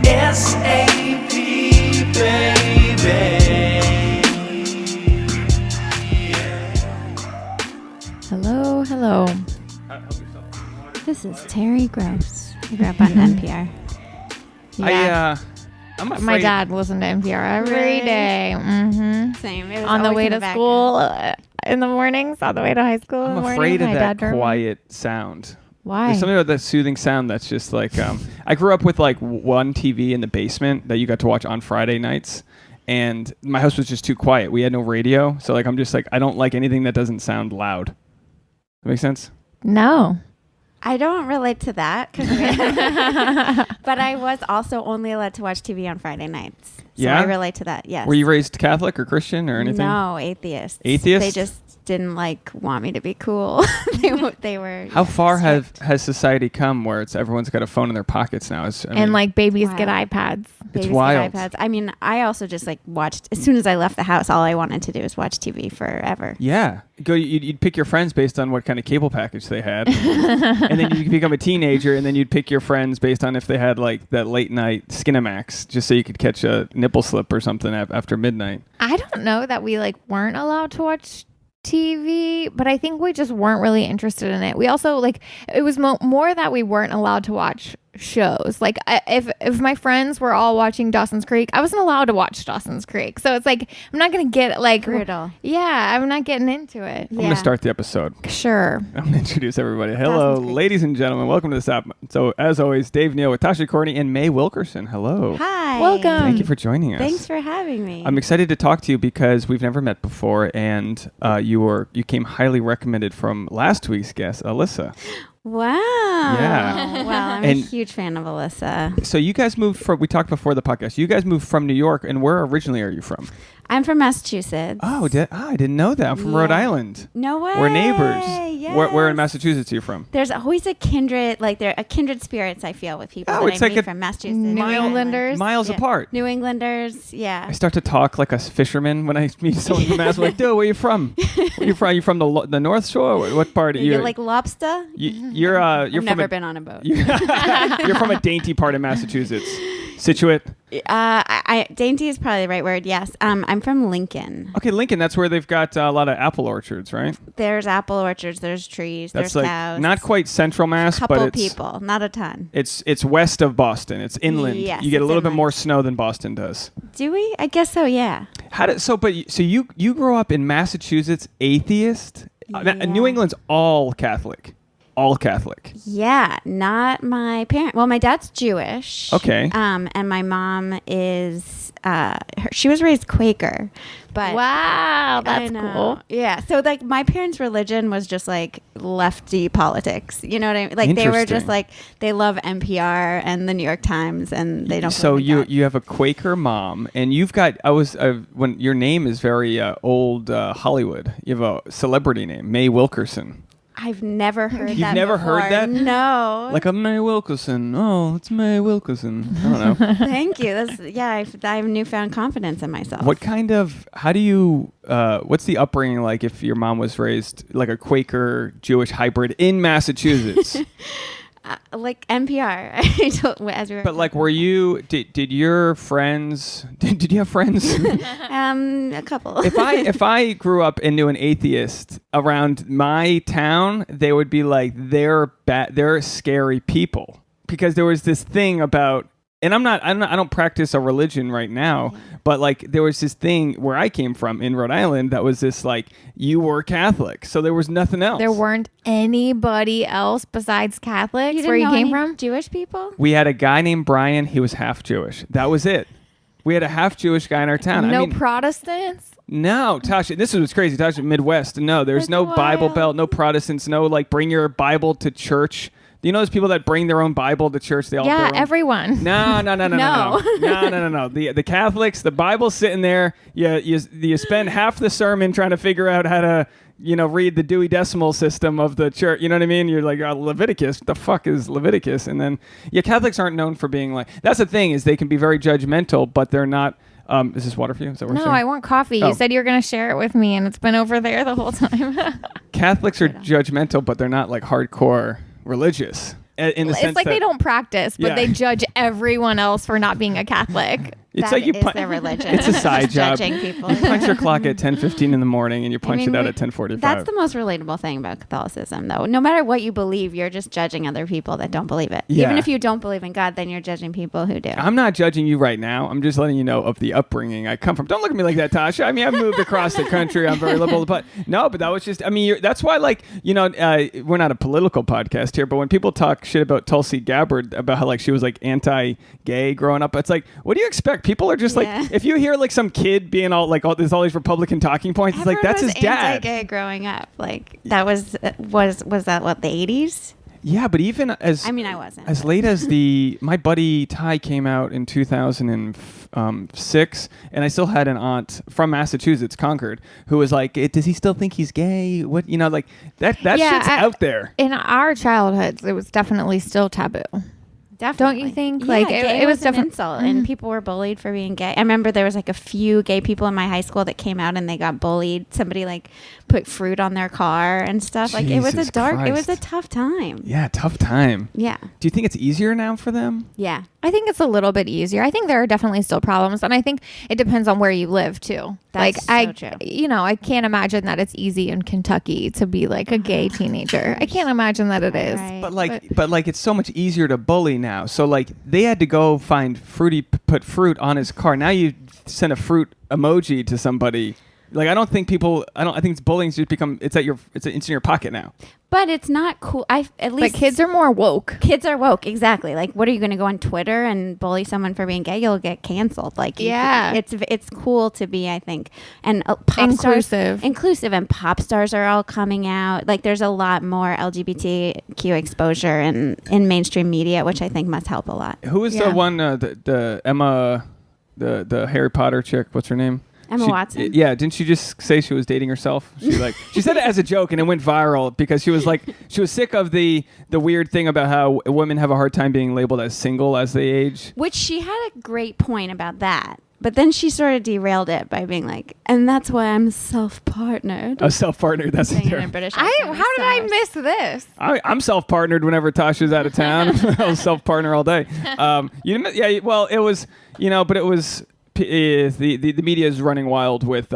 SAP, baby. Hello, hello. This is Terry Gross. I grew up on NPR. Yeah. I'm afraid. My dad listened to NPR every day. Mm-hmm. Same. It was On the always way in to the school in the mornings, on the way to high school in the I'm mornings. afraid of My that dad drove me. quiet sound. Why? There's something about that soothing sound that's just like, I grew up with like one TV in the basement that you got to watch on Friday nights. And my house was just too quiet. We had no radio. So like, I'm just like, I don't like anything that doesn't sound loud. That makes sense? No. I don't relate to that, but I was also only allowed to watch TV on Friday nights. So Yeah? I relate to that, yes. Were you raised Catholic or Christian or anything? No, atheists. Atheists? They just didn't want me to be cool. they were. How far strict. has society come where it's everyone's got a phone in their pockets now? And like babies Wow. get iPads. Babies get wild. iPads. I mean, I also just watched, as soon as I left the house, all I wanted to do was watch TV forever. Yeah. You'd pick your friends based on what kind of cable package they had. And then you'd become a teenager, and then you'd pick your friends based on if they had like that late night Skinamax, just so you could catch a nipple slip or something after midnight. I don't know that we weren't allowed to watch TV, but I think we just weren't really interested in it. We also it was more that we weren't allowed to watch shows. If my friends were all watching Dawson's Creek, I wasn't allowed to watch Dawson's Creek. So it's I'm not gonna get Brutal. Yeah, I'm not getting into it. I'm going to start the episode. Sure. I'm going to introduce everybody. Hello, ladies and gentlemen. Welcome to the SAP. So, as always, Dave Neal with Tasha, Courtney, and May Wilkerson. Hello. Hi. Welcome. Thank you for joining us. Thanks for having me. I'm excited to talk to you because we've never met before, and you came highly recommended from last week's guest, Alyssa. Wow. Yeah. Well, I'm a huge fan of Alyssa. So you guys moved from, we talked before the podcast, you guys moved from New York, and where originally are you from? I'm from Massachusetts. Oh, I didn't know that. I'm from Rhode Island. No way. We're neighbors. Yes. Where in Massachusetts are you from? There's always a kindred, kindred spirits I feel with people Oh, that it's I like meet a from Massachusetts. New Rhode Island. Englanders. Miles Yeah. apart. New Englanders, yeah. I start to talk like a fisherman when I meet someone from Mass. I'm like, dude, where are you from? Where you from? You from the North Shore? What part? You like lobster? You're I've from never been on a boat. You're from a dainty part of Massachusetts. Situate. Dainty is probably the right word. Yes. I'm from Lincoln. Okay, Lincoln. That's where they've got a lot of apple orchards, right? There's apple orchards. There's trees. That's there's cows. not quite Central Mass, Couple but it's people, not a ton. It's west of Boston. It's inland. Yes, you get a it's little bit inland. more snow than Boston does. Do we? I guess so. Yeah. So you grew up in Massachusetts, atheist. Yeah. New England's all Catholic. All Catholic. Yeah, not my parent. Well, my dad's Jewish. Okay. And my mom is. She was raised Quaker, but Wow, I that's know. cool. Yeah. So my parents' religion was just lefty politics. You know what I mean? They were just they love NPR and the New York Times, and they don't. So believe in God. you have a Quaker mom, and you've got when your name is very old Hollywood. You have a celebrity name, May Wilkerson. I've never heard that. You've never heard before. that? No. Like a May Wilkerson. Oh, it's May Wilkerson. I don't know. Thank you. I have newfound confidence in myself. How do you, what's the upbringing like if your mom was raised like a Quaker Jewish hybrid in Massachusetts? Like NPR. I told, as we were But were you, did your friends, did you have friends? a couple. If I grew up and knew an atheist around my town, they would be like, they're scary people. Because there was this thing about, and I don't practice a religion right now, but there was this thing where I came from in Rhode Island that was this you were Catholic, so there was nothing else. There weren't anybody else besides Catholics didn't where you know came any from? Jewish people? We had a guy named Brian. He was half Jewish. That was it. We had a half Jewish guy in our town. No Protestants? No, Tasha, this is what's crazy. Tasha, Midwest. No, there's That's no Bible wild. Belt, no Protestants, no bring your Bible to church. Do you know those people that bring their own Bible to church? They all Yeah, bring their own- everyone. No. No. The Catholics, the Bible's sitting there. You spend half the sermon trying to figure out how to read the Dewey Decimal System of the church. You know what I mean? You're like, Leviticus. What the fuck is Leviticus? And then Catholics aren't known for being that's the thing is they can be very judgmental, but they're not. Is this water for you? Is that what No, we're saying? I want coffee. Oh. You said you were going to share it with me, and it's been over there the whole time. Catholics are judgmental, but they're not hardcore religious. in the sense it's like that they don't practice, but they judge everyone else for not being a Catholic. It's that like you is their religion. It's a side job. Judging people. You punch your clock at 10:15 in the morning and you punch it out at 10:45. That's the most relatable thing about Catholicism, though. No matter what you believe, you're just judging other people that don't believe it. Yeah. Even if you don't believe in God, then you're judging people who do. I'm not judging you right now. I'm just letting you know of the upbringing I come from. Don't look at me like that, Tasha. I mean, I've moved across the country. I'm very liberal, but that was just. I mean, that's why, we're not a political podcast here, but when people talk shit about Tulsi Gabbard about how she was anti-gay growing up, it's like, what do you expect? People are just if you hear some kid being all there's all these Republican talking points, it's that's his dad. Anti-gay growing up, that was that what, the 80s? Yeah, but even I wasn't. As late as my buddy Ty came out in 2006, and I still had an aunt from Massachusetts, Concord, who was like, "Does he still think he's gay? What that shit's out there." In our childhoods, it was definitely still taboo. Definitely. Don't you think? Yeah, it was an insult, and people were bullied for being gay. I remember there was a few gay people in my high school that came out and they got bullied. Somebody put fruit on their car and stuff. It was a tough time. Yeah, tough time. Yeah. Do you think it's easier now for them? Yeah. I think it's a little bit easier. I think there are definitely still problems, and I think it depends on where you live too. That's so true. I can't imagine that it's easy in Kentucky to be a gay teenager. I can't imagine that it is. Right. But it's so much easier to bully now. So they had to go find put fruit on his car. Now you send a fruit emoji to somebody. I don't think it's bullying's just become it's in your pocket now. But it's not cool. But kids are more woke. Kids are woke, exactly. What are you going to go on Twitter and bully someone for being gay? You'll get canceled. It's cool to be, I think, and inclusive, and pop stars are all coming out. There's a lot more LGBTQ exposure in mainstream media, which I think must help a lot. Who is the one the Emma, the Harry Potter chick? What's her name? Emma Watson? Yeah, didn't she just say she was dating herself? She said it as a joke, and it went viral because she was sick of the weird thing about how women have a hard time being labeled as single as they age. Which she had a great point about that. But then she sort of derailed it by being and that's why I'm self-partnered. A self-partnered, that's a term. British how did I miss this? I'm self-partnered whenever Tasha's out of town. I'll self-partner all day. It was, but it was... the media is running wild with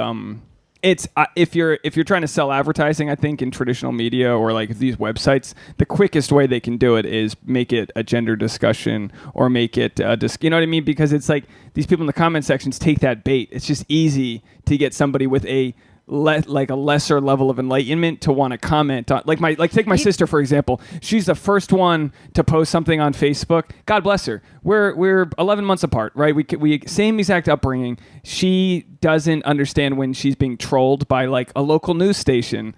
it's if you're trying to sell advertising, I think in traditional media or these websites, the quickest way they can do it is make it a gender discussion or make it you know what I mean, because it's these people in the comment sections take that bait. It's just easy to get somebody with a lesser level of enlightenment to want to comment on take my sister for example. She's the first one to post something on Facebook. God bless her. We're 11 months apart, right? We same exact upbringing. She doesn't understand when she's being trolled by a local news station.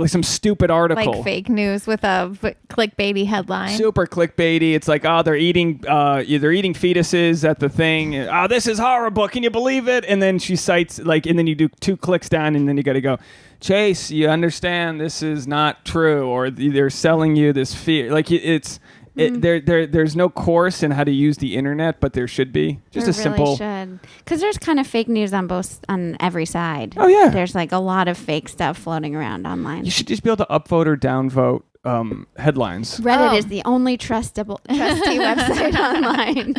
Some stupid article. Fake news with a clickbaity headline. Super clickbaity. It's they're eating fetuses at the thing. Oh, this is horrible. Can you believe it? And then she cites and then you do 2 clicks down and then you got to go, Chase, you understand this is not true, or they're selling you this fear. There's no course in how to use the internet, but there should be. Just there a simple. Should, because there's kind of fake news on every side. Oh yeah. There's a lot of fake stuff floating around online. You should just be able to upvote or downvote headlines. Reddit is the only trusty website online.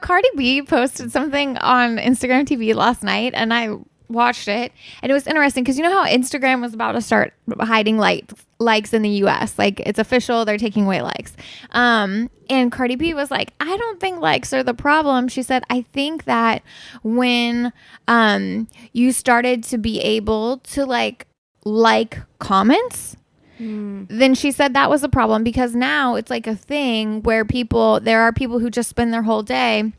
Cardi B posted something on Instagram TV last night, and I watched it, and it was interesting because how Instagram was about to start hiding likes in the US. It's official, they're taking away likes. And Cardi B was I don't think likes are the problem. She said, I think that when you started to be able to like comments, then she said that was a problem, because now it's a thing where there are people who just spend their whole day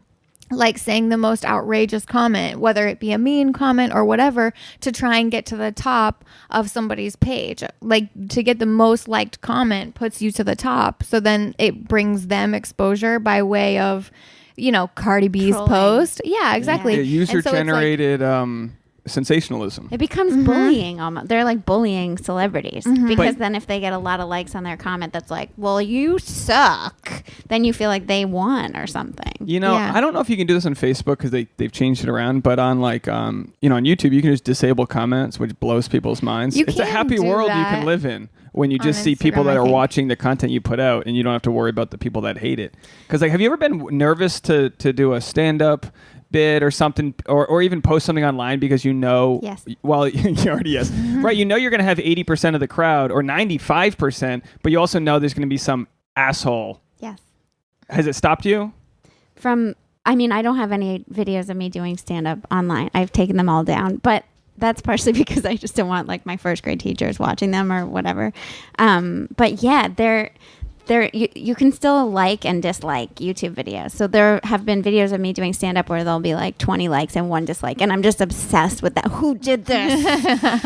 saying the most outrageous comment, whether it be a mean comment or whatever, to try and get to the top of somebody's page. To get the most liked comment puts you to the top. So then it brings them exposure by way of, Cardi B's trolling. Post. Yeah, exactly. Yeah, user-generated sensationalism. It becomes bullying almost. They're bullying celebrities because then if they get a lot of likes on their comment that's well, you suck, then you feel they won or something. I don't know if you can do this on Facebook because they've changed it around, but on on YouTube you can just disable comments, which blows people's minds. It's a happy world you can live in when you just see people that are watching the content you put out and you don't have to worry about the people that hate it. Because like, have you ever been nervous to do a stand-up bit or something, or even post something online because yes. Well, you already yes. Right, you're going to have 80% of the crowd or 95%, but you also know there's going to be some asshole. Yes. Has it stopped you? I don't have any videos of me doing stand-up online. I've taken them all down, but that's partially because I just don't want like my first grade teachers watching them or whatever. But yeah, you can still like and dislike YouTube videos. So there have been videos of me doing stand-up where there'll be like 20 likes and 1 dislike. And I'm just obsessed with that. Who did this?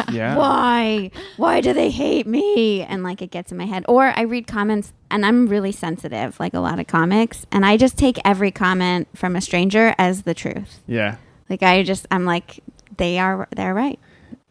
Yeah. Why do they hate me? And like it gets in my head. Or I read comments and I'm really sensitive, like a lot of comics. And I just take every comment from a stranger as the truth. Yeah. Like I'm like, they're right.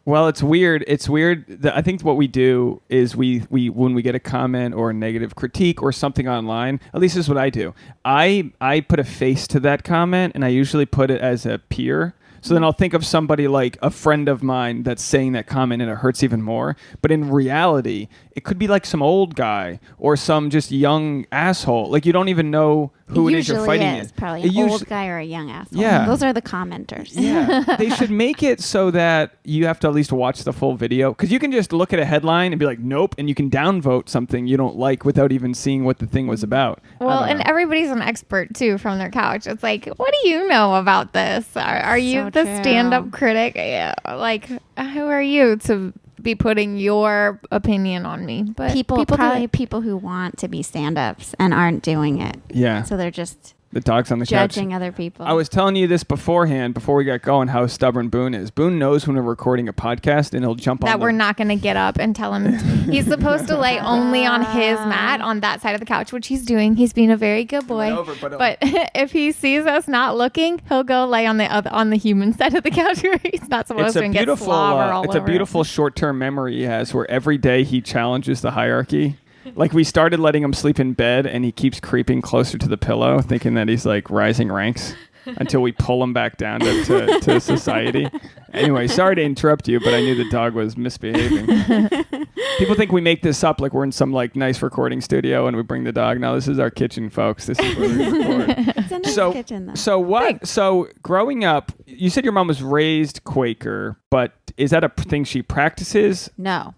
Well, it's weird. I think what we do is we when we get a comment or a negative critique or something online, at least this is what I do. I put a face to that comment, and I usually put it as a peer. So then I'll think of somebody like a friend of mine that's saying that comment and it hurts even more. But in reality, it could be like some old guy or some just young asshole. Like you don't even know who it is you're fighting is probably an old guy or a young asshole. Yeah. Those are the commenters. Yeah. They should make it so that you have to at least watch the full video. Because you can just look at a headline and be like, nope. And you can downvote something you don't like without even seeing what the thing was about. Well, and everybody's an expert too from their couch. It's like, what do you know about this? Are you the stand-up critic? Yeah. Like, who are you to be putting your opinion on me? But people who want to be stand-ups and aren't doing it. Yeah. So they're just the dog's on the judging couch. Other people. I was telling you this beforehand, before we got going, how stubborn Boone is. Boone knows when we're recording a podcast, and he'll jump on that we're not going to get up and tell him he's supposed to lay only on his mat on that side of the couch, which he's doing. He's being a very good boy. But if he sees us not looking, he'll go lay on the human side of the couch where he's not supposed to and get slobber all over. It's a beautiful short-term memory he has, where every day he challenges the hierarchy. Like we started letting him sleep in bed and he keeps creeping closer to the pillow, thinking that he's like rising ranks until we pull him back down to society. Anyway, sorry to interrupt you, but I knew the dog was misbehaving. People think we make this up like we're in some like nice recording studio and we bring the dog. No, this is our kitchen, folks. This is where we record. It's a nice kitchen, though. So what? Thanks. So growing up, you said your mom was raised Quaker, but is that a thing she practices? No,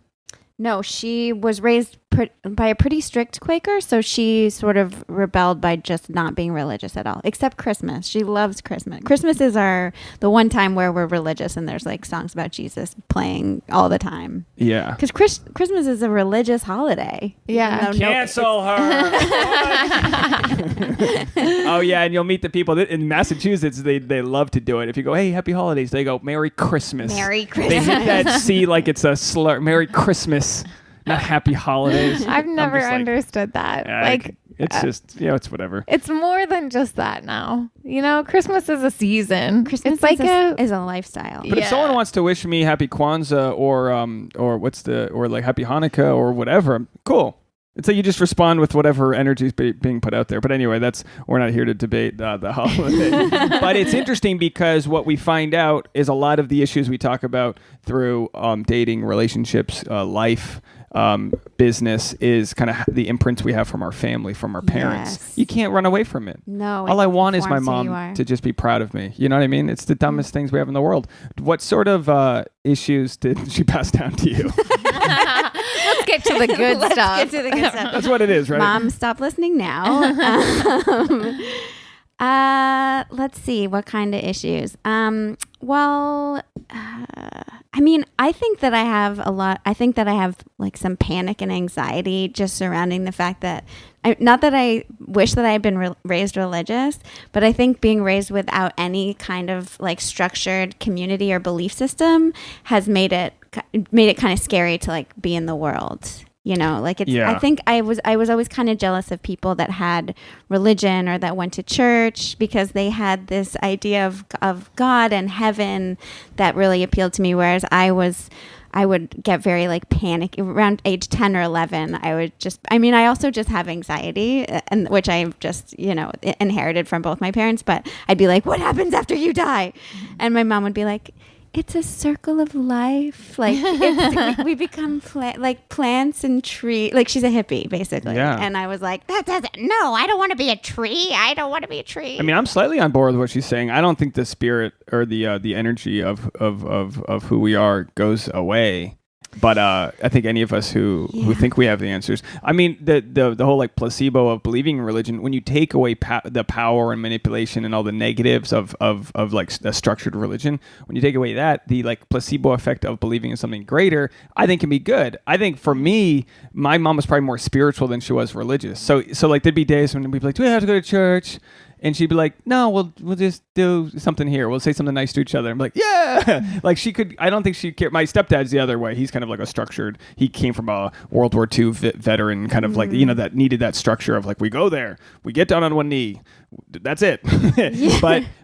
she was raised by a pretty strict Quaker, so she sort of rebelled by just not being religious at all, except Christmas. She loves Christmas. Christmas is the one time where we're religious and there's like songs about Jesus playing all the time. Yeah. Because Christmas is a religious holiday. Yeah. Cancel her. Oh, yeah, and you'll meet the people in Massachusetts. They love to do it. If you go, hey, happy holidays, they go, Merry Christmas. Merry Christmas. They hit that C like it's a slur. Merry Christmas. Not happy holidays. I've never understood that. It's just, it's whatever. It's more than just that now. Christmas is a season. Christmas is a lifestyle. But if someone wants to wish me happy Kwanzaa or like happy Hanukkah or whatever, cool. It's like you just respond with whatever energy is being put out there. But anyway, we're not here to debate the holiday. But it's interesting because what we find out is a lot of the issues we talk about through dating, relationships, life, business is kind of the imprints we have from our family, from our parents. Yes. You can't run away from it. No. All I want is my mom to just be proud of me. You know what I mean? It's the dumbest things we have in the world. What sort of issues did she pass down to you? Let's get to the good stuff. That's what it is, right? Mom, stop listening now. Let's see. What kind of issues? I think that I have like some panic and anxiety just surrounding the fact that not that I wish that I had been raised religious, but I think being raised without any kind of like structured community or belief system has made it kind of scary to like be in the world. I think I was always kind of jealous of people that had religion or that went to church because they had this idea of God and heaven that really appealed to me. Whereas I would get very like panic around age 10 or 11. I also just have anxiety, and which I've just, inherited from both my parents, but I'd be like, what happens after you die? And my mom would be like, it's a circle of life. Like we become like plants and trees. Like she's a hippie basically. Yeah. And I was like, I don't want to be a tree. I don't want to be a tree. I mean, I'm slightly on board with what she's saying. I don't think the spirit or the energy of who we are goes away. But I think any of us who think we have the answers. I mean, the whole like placebo of believing in religion, when you take away the power and manipulation and all the negatives of like a structured religion, when you take away that, the like placebo effect of believing in something greater, I think can be good. I think for me, my mom was probably more spiritual than she was religious. So like there'd be days when we'd be like, do we have to go to church? And she'd be like, no, we'll just do something here. We'll say something nice to each other. I'm like, yeah. Like I don't think she'd care. My stepdad's the other way. He's kind of like he came from a World War II veteran, kind of like, that needed that structure of like, we go there, we get down on one knee. That's it.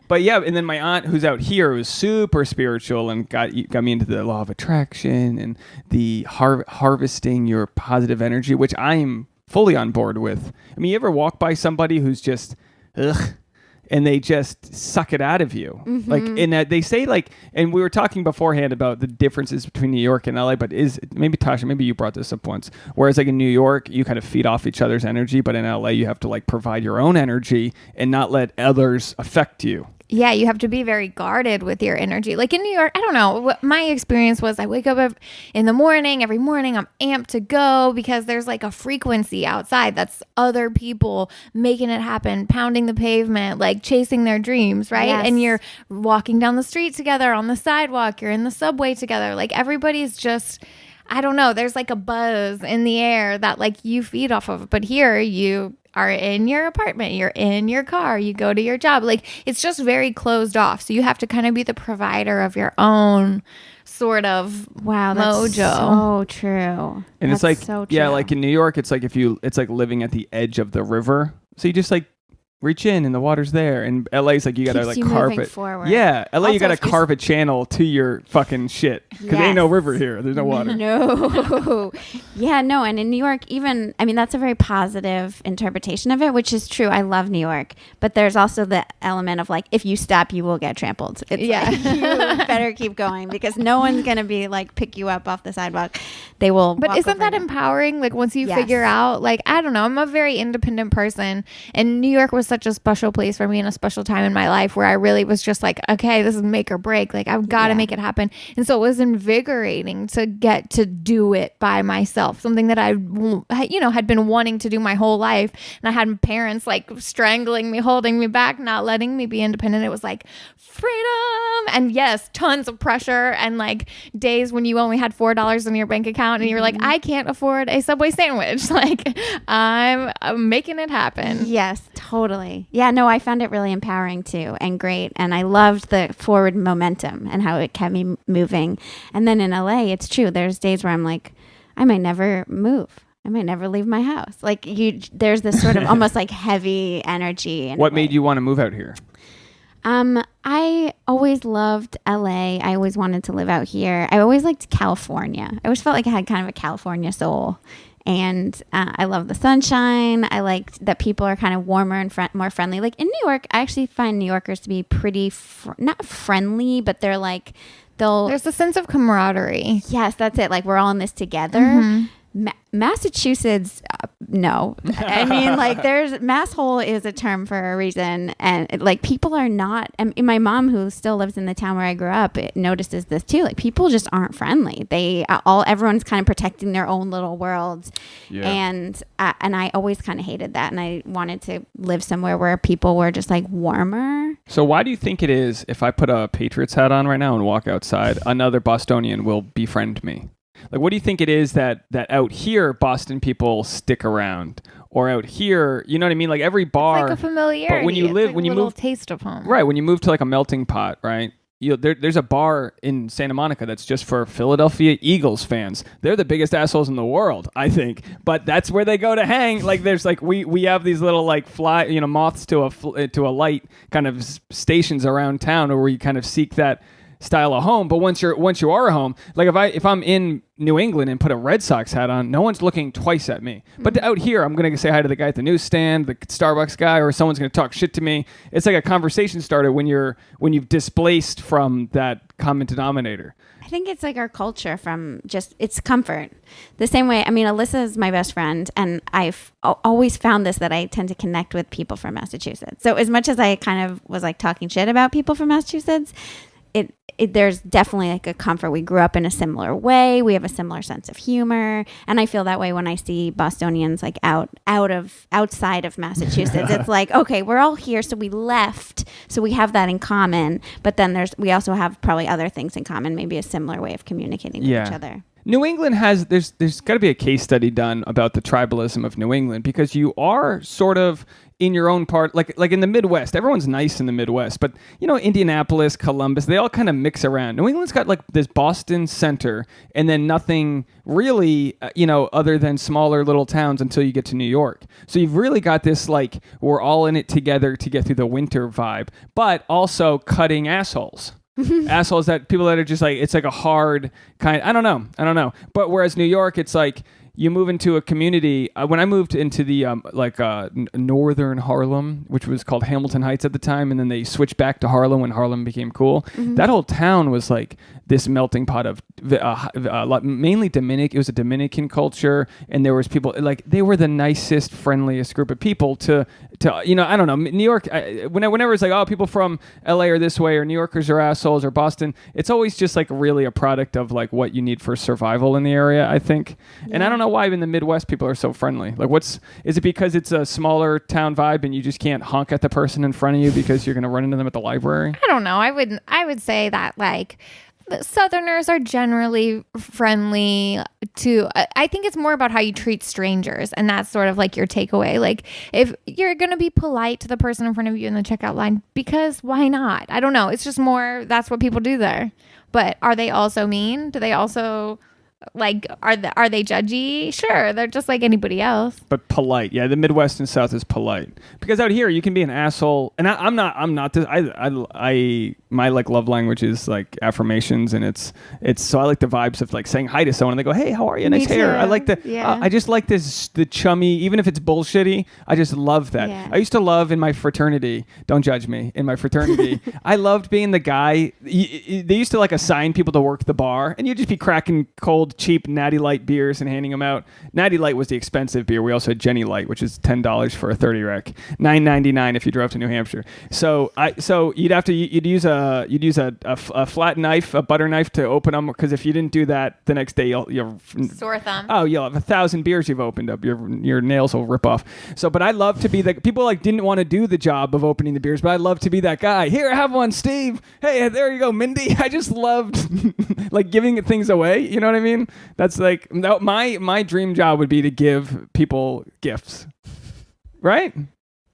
But yeah. And then my aunt who's out here was super spiritual and got me into the law of attraction and the harvesting your positive energy, which I'm fully on board with. I mean, you ever walk by somebody who's just, ugh, and they just suck it out of you. Mm-hmm. Like, and they say like, and we were talking beforehand about the differences between New York and LA, but Tasha, maybe you brought this up once, whereas like in New York, you kind of feed off each other's energy, but in LA, you have to like provide your own energy and not let others affect you. Yeah, you have to be very guarded with your energy. Like in New York, I don't know. What my experience was, I wake up in the morning, every morning I'm amped to go because there's like a frequency outside that's other people making it happen, pounding the pavement, like chasing their dreams, right? Yes. And you're walking down the street together on the sidewalk, you're in the subway together. Like everybody's just, I don't know, there's like a buzz in the air that like you feed off of. But here you are in your apartment, you're in your car, you go to your job. Like it's just very closed off. So you have to kind of be the provider of your own sort of mojo. So true. And that's it's like, so yeah, like in New York, it's like it's like living at the edge of the river. So you just like reach in the water's there. And LA's like you gotta like carve it forward. Yeah, LA also, you gotta carve a channel to your fucking shit because there ain't no river here. There's no water. No. Yeah, no. And in New York, even that's a very positive interpretation of it, which is true. I love New York, but there's also the element of like if you stop, you will get trampled. It's like, you better keep going because no one's gonna be like pick you up off the sidewalk. They will. But isn't that empowering? Like once you figure out, like I don't know, I'm a very independent person, and New York was such a special place for me and a special time in my life where I really was just like, okay, this is make or break. Like I've got to make it happen. And so it was invigorating to get to do it by myself. Something that I, had been wanting to do my whole life. And I had parents like strangling me, holding me back, not letting me be independent. It was like freedom. And yes, tons of pressure and like days when you only had $4 in your bank account and you're like, I can't afford a Subway sandwich. Like I'm making it happen. Yes, totally. Yeah, no, I found it really empowering too and great. And I loved the forward momentum and how it kept me moving. And then in LA, it's true. There's days where I'm like, I might never move. I might never leave my house. Like there's this sort of almost like heavy energy. What made you want to move out here? I always loved LA. I always wanted to live out here. I always liked California. I always felt like I had kind of a California soul. And I love the sunshine. I liked that people are kind of warmer and more friendly. Like in New York, I actually find New Yorkers to be pretty, not friendly, but they're like, there's a sense of camaraderie. Yes, that's it. Like we're all in this together. Mm-hmm. Massachusetts, no. I mean, like masshole is a term for a reason. And like people are not, and my mom who still lives in the town where I grew up, notices this too. Like people just aren't friendly. Everyone's kind of protecting their own little worlds. Yeah. And I always kind of hated that. And I wanted to live somewhere where people were just like warmer. So why do you think it is if I put a Patriots hat on right now and walk outside, another Bostonian will befriend me? Like, what do you think it is that out here Boston people stick around, or out here, you know what I mean? Like every bar, it's like a familiarity. But when you live, when you move, taste of home, right? When you move to like a melting pot, right? There's a bar in Santa Monica that's just for Philadelphia Eagles fans. They're the biggest assholes in the world, I think. But that's where they go to hang. Like there's like we have these little like moths to a light kind of stations around town where we kind of seek that style of home. But once you are home, like if I'm in New England and put a Red Sox hat on, no one's looking twice at me. But out here, I'm going to say hi to the guy at the newsstand, the Starbucks guy, or someone's going to talk shit to me. It's like a conversation starter when you've displaced from that common denominator. I think it's like our culture from just, it's comfort. The same way, I mean, Alyssa is my best friend, and I've always found this, that I tend to connect with people from Massachusetts. So as much as I kind of was like talking shit about people from Massachusetts, there's definitely like a comfort. We grew up in a similar way. We have a similar sense of humor. And I feel that way when I see Bostonians like outside of Massachusetts. It's like, okay, we're all here. So we left. So we have that in common. But then we also have probably other things in common, maybe a similar way of communicating with each other. New England there's got to be a case study done about the tribalism of New England, because you are sort of in your own part, like in the Midwest. Everyone's nice in the Midwest, but Indianapolis, Columbus, they all kind of mix around. New England's got like this Boston center, and then nothing really, other than smaller little towns until you get to New York. So you've really got this like we're all in it together to get through the winter vibe, but also cutting assholes. Assholes, that people that are just like, it's like a hard kind. I don't know. But whereas New York, it's like you move into a community. When I moved into the northern Harlem, which was called Hamilton Heights at the time, and then they switched back to Harlem when Harlem became cool. That whole town was like this melting pot of mainly Dominican. It was a Dominican culture, and there was people like they were the nicest, friendliest group of people to I don't know. New York. Whenever it's like, oh, people from LA are this way, or New Yorkers are assholes, or Boston, it's always just like really a product of like what you need for survival in the area, I think. Yeah. And I don't know why in the Midwest people are so friendly. Like, is it because it's a smaller town vibe and you just can't honk at the person in front of you because you're going to run into them at the library? I don't know. I would say that like Southerners are generally friendly to, I think it's more about how you treat strangers, and that's sort of like your takeaway. Like if you're going to be polite to the person in front of you in the checkout line, because why not? I don't know. It's just more, that's what people do there. But are they also mean? Do they also like, are they judgy? Sure, they're just like anybody else. But polite, yeah. The Midwest and South is polite, because out here you can be an asshole, and I'm not. This, my like love language is like affirmations, and it's so I like the vibes of like saying hi to someone and they go, hey, how are you? Nice hair. I like the. Yeah. I just like the chummy, even if it's bullshitty. I just love that. Yeah. I used to love in my fraternity. Don't judge me. In my fraternity, I loved being the guy. They used to like assign people to work the bar, and you'd just be cracking cold, cheap Natty Light beers and handing them out. Natty Light was the expensive beer. We also had Jenny Light, which is $10 for a 30 rack, $9.99 if you drove to New Hampshire. So you'd use a flat knife, a butter knife, to open them, because if you didn't do that the next day, you'll sore thumb. Oh, you'll have 1,000 beers you've opened up. Your nails will rip off. So, but I love to be the people like didn't want to do the job of opening the beers, but I love to be that guy. Here, have one, Steve. Hey, there you go, Mindy. I just loved like giving things away. You know what I mean? That's like my dream job would be to give people gifts, right?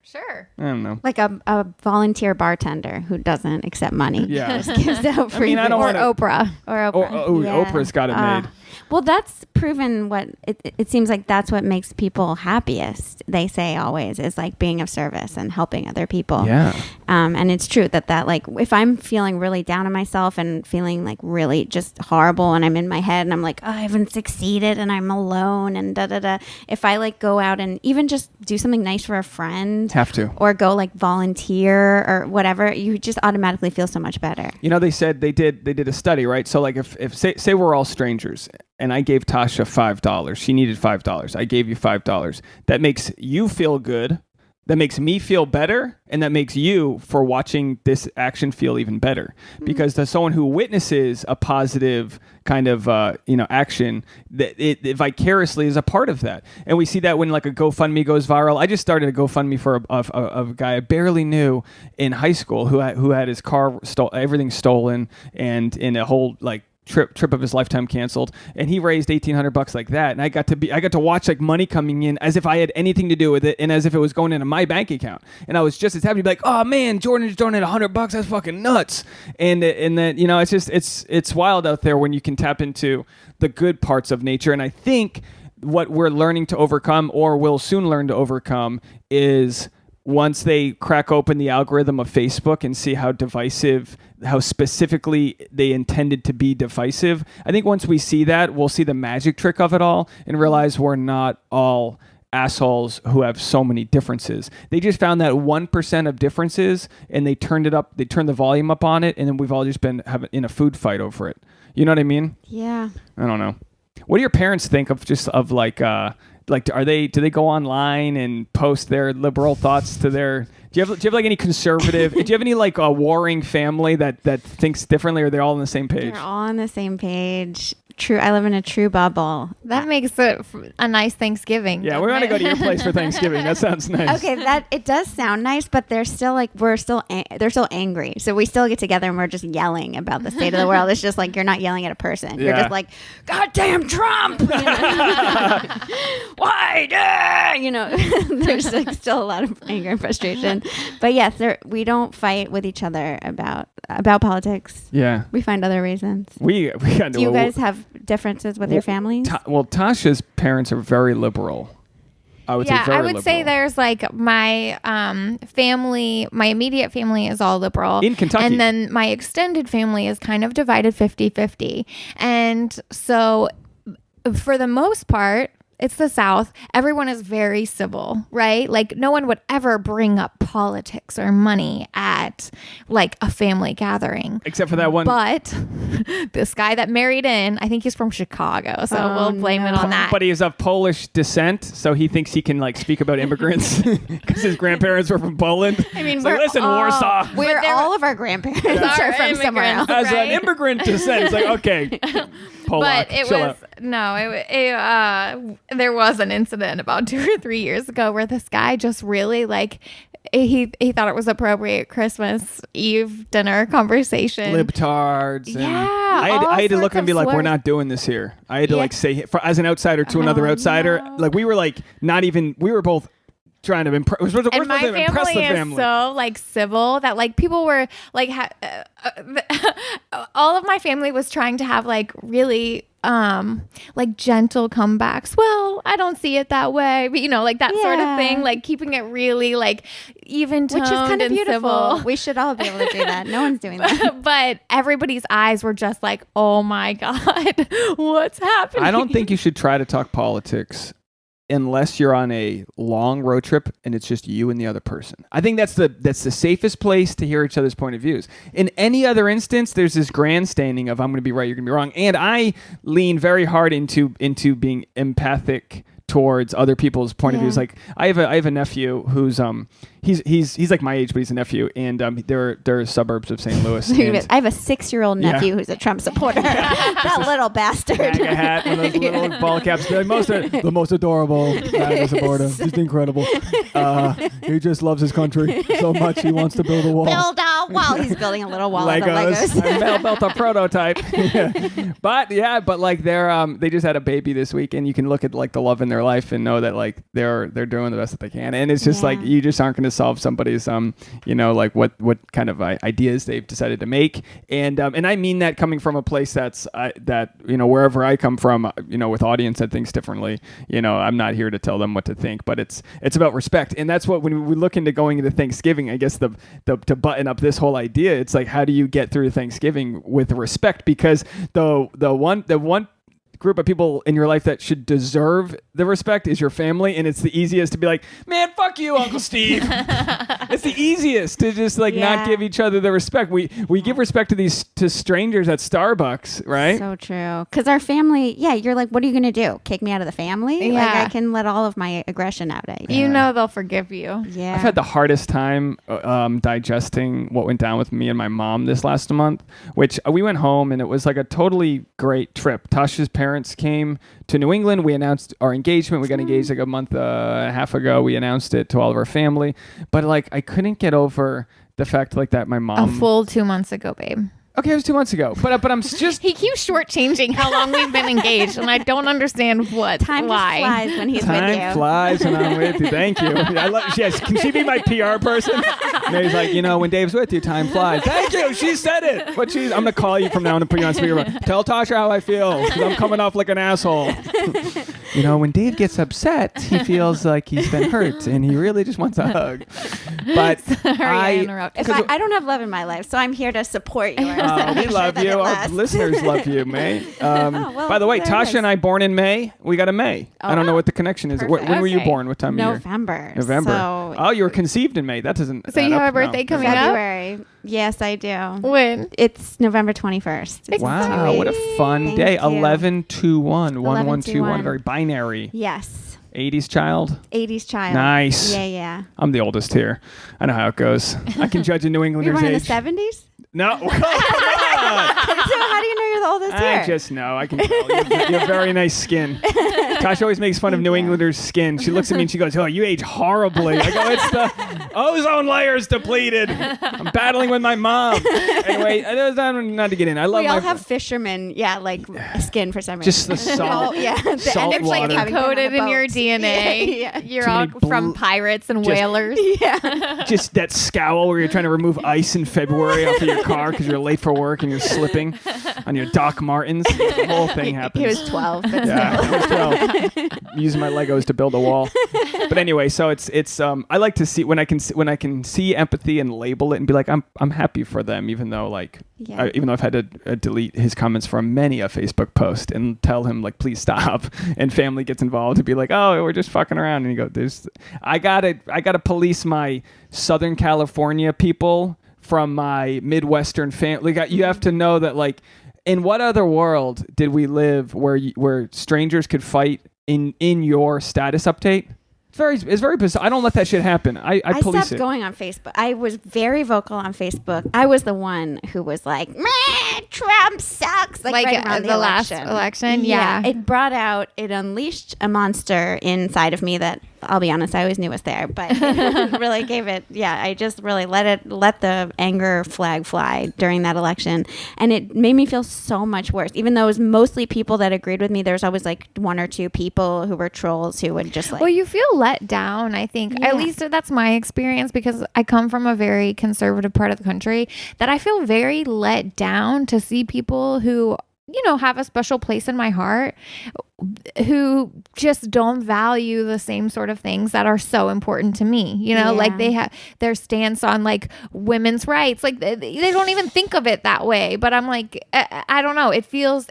Sure. I don't know. Like a volunteer bartender who doesn't accept money. Yeah. Just gives out free Oprah. Or Oprah. Yeah. Oprah's got it made. Well, that's proven what it seems like that's what makes people happiest. They say always is like being of service and helping other people. Yeah. And it's true that like if I'm feeling really down on myself and feeling like really just horrible, and I'm in my head and I'm like, oh, I haven't succeeded and I'm alone and da da da. If I like go out and even just do something nice for a friend, have to, or go like volunteer or whatever, you just automatically feel so much better. They said they did a study, right? So like if say we're all strangers, and I gave Tasha $5. She needed $5. I gave you $5. That makes you feel good. That makes me feel better. And that makes you, for watching this action, feel even better. Mm-hmm. Because there's someone who witnesses a positive kind of, action, that it vicariously is a part of that. And we see that when like a GoFundMe goes viral. I just started a GoFundMe for a guy I barely knew in high school who had his car everything stolen, and in a whole like trip of his lifetime canceled, and he raised $1,800 like that, and I got to watch like money coming in as if I had anything to do with it, and as if it was going into my bank account, and I was just as happy to be like, oh man, Jordan just donated $100. That's fucking nuts. And that it's just it's wild out there when you can tap into the good parts of nature. And I think what we're learning to overcome, or will soon learn to overcome, is once they crack open the algorithm of Facebook and see how divisive, how specifically they intended to be divisive, I think once we see that, we'll see the magic trick of it all and realize we're not all assholes who have so many differences. They just found that 1% of differences and they turned the volume up on it, and then we've all just been in a food fight over it. You know what I mean? Yeah. I don't know. What do your parents think of do they go online and post their liberal thoughts to their, do you have like any conservative, do you have any like a warring family that thinks differently, or are they all on the same page? They're all on the same page. True. I live in a true bubble. That makes it a nice Thanksgiving. Yeah, we're going to go to your place for Thanksgiving. That sounds nice. Okay, it does sound nice, but they're still angry. So we still get together and we're just yelling about the state of the world. It's just like, you're not yelling at a person. You're just like, goddamn Trump! Why? There's like still a lot of anger and frustration. But yes, we don't fight with each other about politics. Yeah. We find other reasons. Do you guys have differences with your families? Tasha's parents are very liberal. I would say very liberal. say there's like my family, my immediate family is all liberal. In Kentucky. And then my extended family is kind of divided 50-50. And so for the most part, it's the South. Everyone is very civil, right? Like no one would ever bring up politics or money at like a family gathering. Except for that one. But this guy that married in, I think he's from Chicago. So we'll blame it on that. But he is of Polish descent. So he thinks he can like speak about immigrants because his grandparents were from Poland. I mean, Warsaw. All of our grandparents are from somewhere else. As an immigrant descent, it's like, okay. Polak, but it was there was an incident about 2 or 3 years ago where this guy just really like he thought it was appropriate Christmas Eve dinner conversation. Libtards. Yeah. I had to look and be like, we're not doing this here. I had to like say, as an outsider to another outsider, like we were like we were both trying to impress. And my family is so like civil that like people were like all of my family was trying to have like really like gentle comebacks. Well, I don't see it that way, but like that sort of thing, like keeping it really like even toned, which is kind of beautiful. Civil. We should all be able to do that. No one's doing that. But everybody's eyes were just like, oh my God, what's happening? I don't think you should try to talk politics unless you're on a long road trip and it's just you and the other person. I think that's the safest place to hear each other's point of views. In any other instance, there's this grandstanding of I'm going to be right, you're going to be wrong. And I lean very hard into being empathic towards other people's point of views. Like I have a nephew who's he's like my age, but he's a nephew, and they're suburbs of St. Louis. I have a 6-year-old nephew who's a Trump supporter. That little bastard. MAGA hat, one of those little ball caps. The most adorable MAGA supporter. He's incredible. He just loves his country so much. He wants to build a wall. Build a wall. He's building a little wall of Legos. I built a prototype. But like they just had a baby this week, and you can look at like the love in their life and know that like they're doing the best that they can. And it's just like you just aren't going to solve somebody's like what kind of ideas they've decided to make. And I mean that coming from a place that's that wherever I come from, with audience that thinks differently, I'm not here to tell them what to think, but it's about respect. And that's what, when we look into going into Thanksgiving, I guess to button up this whole idea, it's like, how do you get through Thanksgiving with respect? Because the one group of people in your life that should deserve the respect is your family, and it's the easiest to be like, man, fuck you, Uncle Steve. It's the easiest to just like not give each other the respect. We give respect to strangers at Starbucks, right? So true. Because our family, you're like, what are you going to do? Kick me out of the family? Yeah. Like I can let all of my aggression out at you. They'll forgive you. Yeah. I've had the hardest time digesting what went down with me and my mom this last month, which we went home and it was like a totally great trip. Tasha's parents came to New England. We announced our engagement. We got engaged like a month and a half ago. We announced it to all of our family. But like, I couldn't get over the fact like that my mom... A full 2 months ago, babe. Okay, it was 2 months ago. But I'm just... He keeps shortchanging how long we've been engaged, and I don't understand why. Time flies when he's with you. Time flies when I'm with you. Thank you. Yes, can she be my PR person? And he's like, when Dave's with you, time flies. Thank you. She said it. But I'm going to call you from now on and put you on speakerphone. Tell Tasha how I feel, because I'm coming off like an asshole. when Dave gets upset, he feels like he's been hurt and he really just wants a hug. But Sorry, I interrupted. I don't have love in my life, so I'm here to support you. We love you. Our listeners love you, May. By the way, Tasha and I born in May. We got a May. I don't know what the connection is. When were you born? What time of year? November. So you were conceived in May. That doesn't. So you have a birthday coming up? February. Yes, I do. When? It's November 21st. Wow, what a fun day. 1121. 1121. Very binary. Yes. 80s child? 80s child. Nice. Yeah. I'm the oldest here. I know how it goes. I can judge a New Englander's You were in age. the 70s? No. Come on. So how do you know you're the oldest here? I just know. I can tell. You have very nice skin. Tasha always makes fun of New Englanders' skin. She looks at me and she goes, "Oh, you age horribly." I go, "It's the ozone layer's depleted. I'm battling with my mom." Anyway, not to get in. I love. We all have fishermen, skin for some reason. Just the salt. Salt it's water. like encoded in your DNA. Yeah. You're all from pirates and whalers. Yeah. Just that scowl where you're trying to remove ice in February off of your car because you're late for work and you're slipping on your Doc Martens. The whole thing happens. He was 12. But yeah, I was 12. Using my Legos to build a wall. But anyway, so it's I like to see when I can see empathy and label it and be like, I'm happy for them, even though even though I've had to delete his comments from many a Facebook post and tell him please stop, and family gets involved to be like, oh, we're just fucking around, and you go, I gotta police my Southern California people from my Midwestern family. You have to know that in what other world did we live where strangers could fight in your status update? It's very bizarre. I don't let that shit happen. I police stopped it. going on Facebook. I was very vocal on Facebook. I was the one who was like, "Meh, Trump sucks." Right around the last election. Yeah. It unleashed a monster inside of me that, I'll be honest, I always knew was there, but it really gave it. Yeah, I just really let the anger flag fly during that election, and it made me feel so much worse. Even though it was mostly people that agreed with me, there's always one or two people who were trolls who would just Well, you feel let down. I think at least that's my experience, because I come from a very conservative part of the country, that I feel very let down to see people who have a special place in my heart, who just don't value the same sort of things that are so important to me. They have their stance on women's rights. They don't even think of it that way. But I'm I don't know. It feels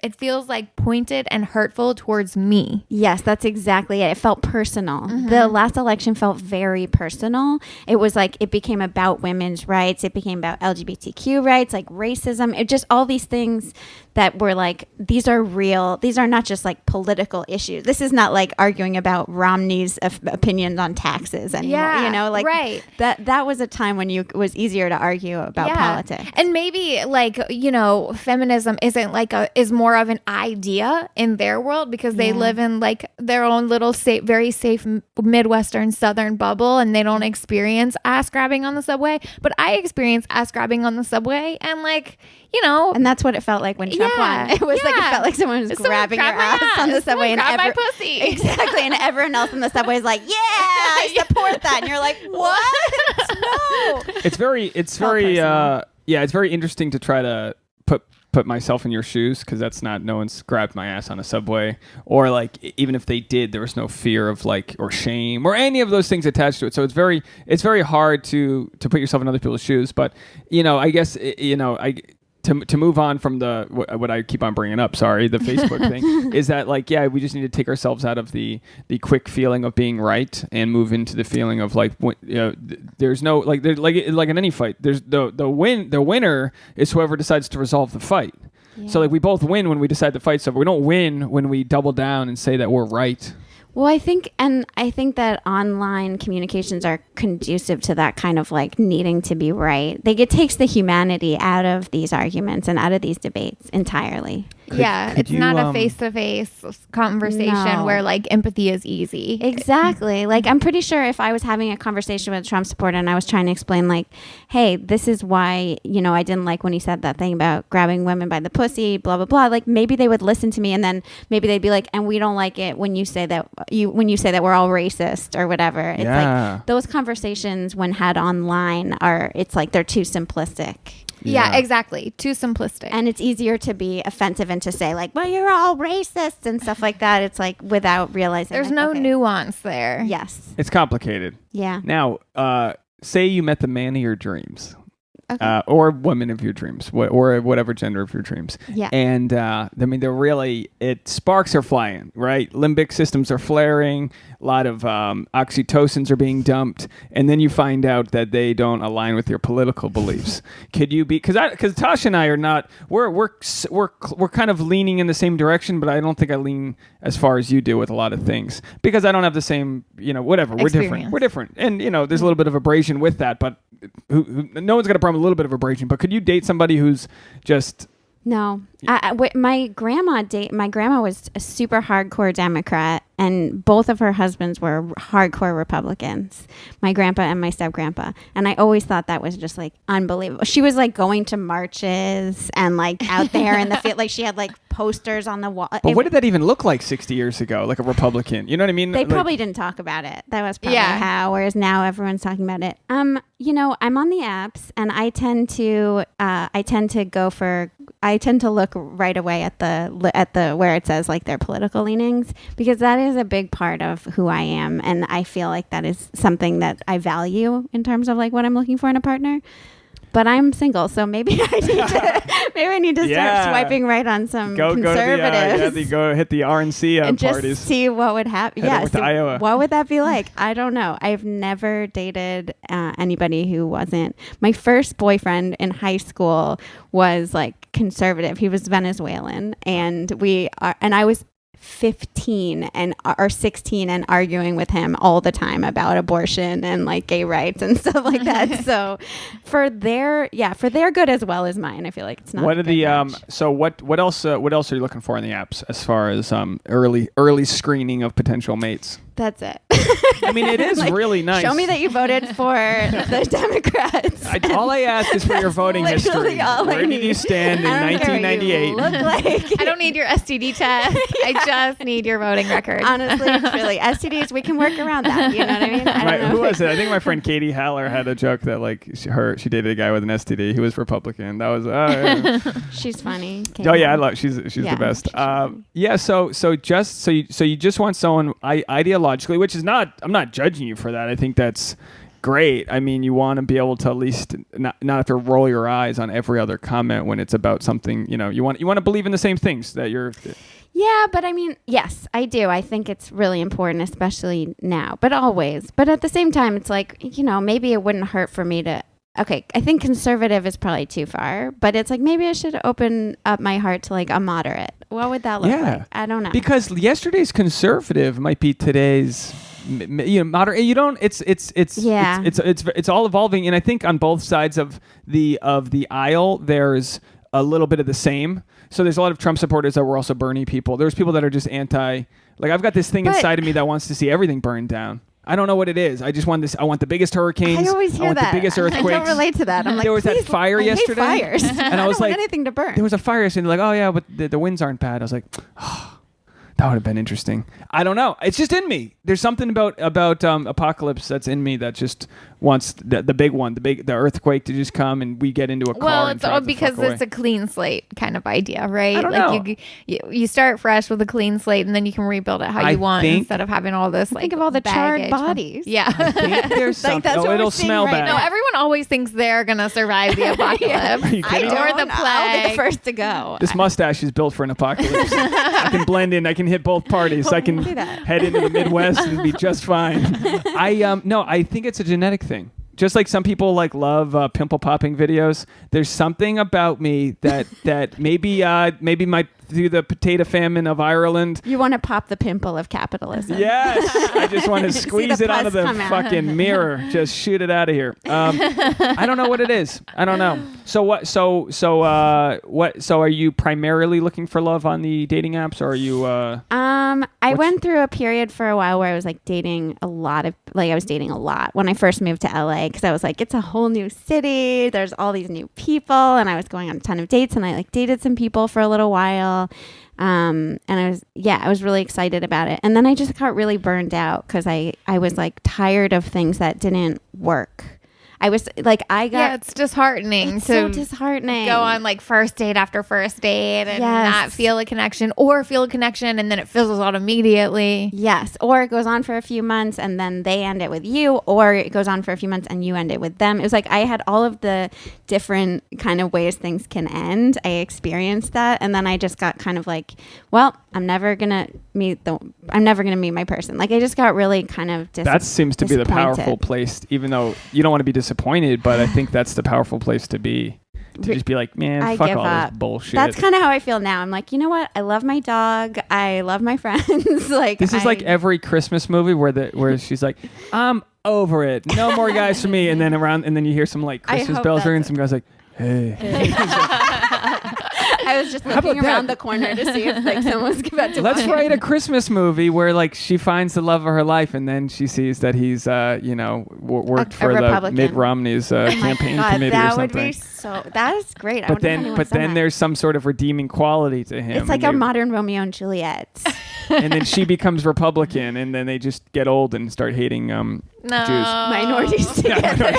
pointed and hurtful towards me. Yes, that's exactly it. It felt personal. Mm-hmm. The last election felt very personal. It was it became about women's rights. It became about LGBTQ rights, racism. It just all these things that were these are real. These are not just political issues. This is not arguing about Romney's opinions on taxes anymore. Right. That was a time when it was easier to argue about politics. And maybe feminism isn't is more of an idea in their world, because they live in their own little very safe Midwestern Southern bubble, and they don't experience ass grabbing on the subway. But I experience ass grabbing on the subway, and and that's what it felt like when Trump won. It was it felt like someone was grabbing your ass on the subway, and grab my pussy. Exactly, and everyone else on the subway is like, "Yeah, I support that," and you're like, "What? No." It's very it's very interesting to try to put myself in your shoes, because no one's grabbed my ass on a subway, or even if they did, there was no fear of or shame or any of those things attached to it. So it's very hard to put yourself in other people's shoes. But I guess to move on from what I keep on bringing up, the Facebook thing, is that we just need to take ourselves out of the quick feeling of being right and move into the feeling of there's no in any fight, there's the winner is whoever decides to resolve the fight. Yeah. So we both win when we decide to fight. So we don't win when we double down and say that we're right. Well, I think that online communications are conducive to that kind of needing to be right. It takes the humanity out of these arguments and out of these debates entirely. It's not a face-to-face conversation where empathy is easy. Exactly. I'm pretty sure if I was having a conversation with a Trump supporter and I was trying to explain hey, this is why, I didn't like when he said that thing about grabbing women by the pussy, blah, blah, blah. Maybe they would listen to me, and then maybe they'd be and we don't like it when you say that we're all racist or whatever. It's those conversations when had online they're too simplistic. Yeah, exactly. Too simplistic. And it's easier to be offensive and to say like, well, you're all racist and stuff like that. It's like without realizing. There's no nuance there. Yes. It's complicated. Yeah. Now, say you met the man of your dreams. Okay. Or woman of your dreams, or whatever gender of your dreams. Yeah. And I mean, sparks are flying, right? Limbic systems are flaring. A lot of oxytocins are being dumped, and then you find out that they don't align with your political beliefs. Could you be? Because Tasha and I are not. We're kind of leaning in the same direction, but I don't think I lean as far as you do with a lot of things because I don't have the same. Whatever. We're different, and there's a little bit of abrasion with that, but. No one's got a problem with a little bit of abrasion, but could you date somebody who's just... No. My grandma was a super hardcore Democrat, and both of her husbands were hardcore Republicans, my grandpa and my step-grandpa. And I always thought that was just like unbelievable. She was like going to marches and like out there in the field. Like she had like posters on the wall. But what did that even look like 60 years ago? Like a Republican? You know what I mean? They probably didn't talk about it. That was probably how, whereas now everyone's talking about it. I'm on the apps and I tend to look right away at the where it says like their political leanings, because that is a big part of who I am, and I feel like that is something that I value in terms of like what I'm looking for in a partner. But I'm single, so maybe I need to start swiping right on some conservatives. Go hit the RNC and parties. Just see what would happen. Yeah, so Iowa. What would that be like? I don't know. I've never dated anybody who wasn't. My first boyfriend in high school was like conservative. He was Venezuelan, and I was 15 or 16 and arguing with him all the time about abortion and like gay rights and stuff like that. So for their good as well as mine, I feel like it's not. What are the so what else are you looking for in the apps as far as early screening of potential mates? That's it. I mean, it is like, really nice. Show me that you voted for the Democrats. All I ask is for your voting history. Where did you stand in 1998? I don't need your STD test. I just need your voting record. Honestly, really, STDs, we can work around that. You know what I mean? Who was it? I think my friend Katie Haller had a joke that like she dated a guy with an STD. He was Republican. That was She's funny. Kate I love. She's the best. So you just want someone ideologically, which is not. I'm not judging you for that. I think that's great. I mean, you want to be able to at least not have to roll your eyes on every other comment when it's about something. You want to believe in the same things that you're. Yeah, but I mean, yes, I do. I think it's really important, especially now, but always. But at the same time, it's like, maybe it wouldn't hurt for me to. Okay, I think conservative is probably too far, but it's like maybe I should open up my heart to like a moderate. What would that look like? I don't know. Because yesterday's conservative might be today's moderate. You don't. It's all evolving, and I think on both sides of the aisle, there's a little bit of the same. So there's a lot of Trump supporters that were also Bernie people. There's people that are just anti. Like I've got this thing inside of me that wants to see everything burned down. I don't know what it is. I just want this. I want the biggest hurricanes. I always hear the biggest earthquakes. I don't relate to that. I'm like, there was that fire yesterday. I hate fires. And I was don't like, want anything to burn. There was a fire yesterday. Like, oh yeah, but the winds aren't bad. I was like, oh, that would have been interesting. I don't know. It's just in me. There's something about apocalypse that's in me that just wants the big one, the earthquake to just come and we get into a car. Well, it's all because it's a clean slate kind of idea, right? I don't know. You start fresh with a clean slate and then you can rebuild it how you want instead of having all this think of all the charred bodies. Yeah. I think there's something. That's what it'll we're seeing smell right bad. No, everyone always thinks they're gonna survive the apocalypse. Are you kidding? Or the plague. I'll be the first to go. This mustache is built for an apocalypse. I can blend in. I can hit both parties. I can head into the Midwest and be just fine. I think it's a genetic thing. Just like some people love pimple popping videos. There's something about me that maybe my through the potato famine of Ireland. You want to pop the pimple of capitalism. Yes, I just want to squeeze it out of the fucking mirror. Just shoot it out of here. I don't know what it is. I don't know. So what? So are you primarily looking for love on the dating apps, or are you? I went through a period for a while where I was dating a lot when I first moved to LA, because I was like, it's a whole new city. There's all these new people, and I was going on a ton of dates, and I dated some people for a little while. And I was really excited about it. And then I just got really burned out because I was tired of things that didn't work. I was like, it's disheartening. It's so disheartening. Go on like first date after first date and not feel a connection, or feel a connection and then it fizzles out immediately. Yes. Or it goes on for a few months and then they end it with you, or it goes on for a few months and you end it with them. It was like I had all of the different kind of ways things can end. I experienced that, and then I just got kind of like, well, I'm never gonna meet my person. Like I just got really kind of that seems to be the powerful place, even though you don't want to be disappointed, but I think that's the powerful place to be. To just be like, man, fuck all this bullshit. That's kind of how I feel now. I'm like, you know what? I love my dog. I love my friends. Like this is like every Christmas movie where she's like, I'm over it. No more guys for me. And then you hear some like Christmas bells ring, and some guy's like, hey. I was just looking around the corner to see if like someone's about to. Let's write a Christmas movie where like she finds the love of her life, and then she sees that he's worked for the Mitt Romney's campaign committee or something. That would be so. That is great. But then there's some sort of redeeming quality to him. It's like a modern Romeo and Juliet. And then she becomes Republican, and then they just get old and start hating Jews. Minorities together.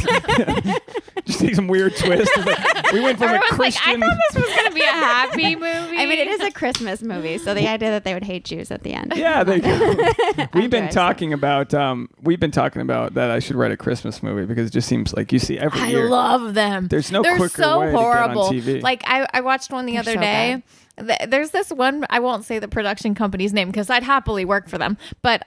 Just take some weird twist. Like, we went from a Christian. I thought this was going to be a happy movie. I mean, it is a Christmas movie, so the idea that they would hate Jews at the end. Yeah, we've been talking about that I should write a Christmas movie because it just seems like you see every year. I love them. There's no They're quicker so way horrible. to get on TV. Like I watched one the other day. There's this one, I won't say the production company's name because I'd happily work for them, but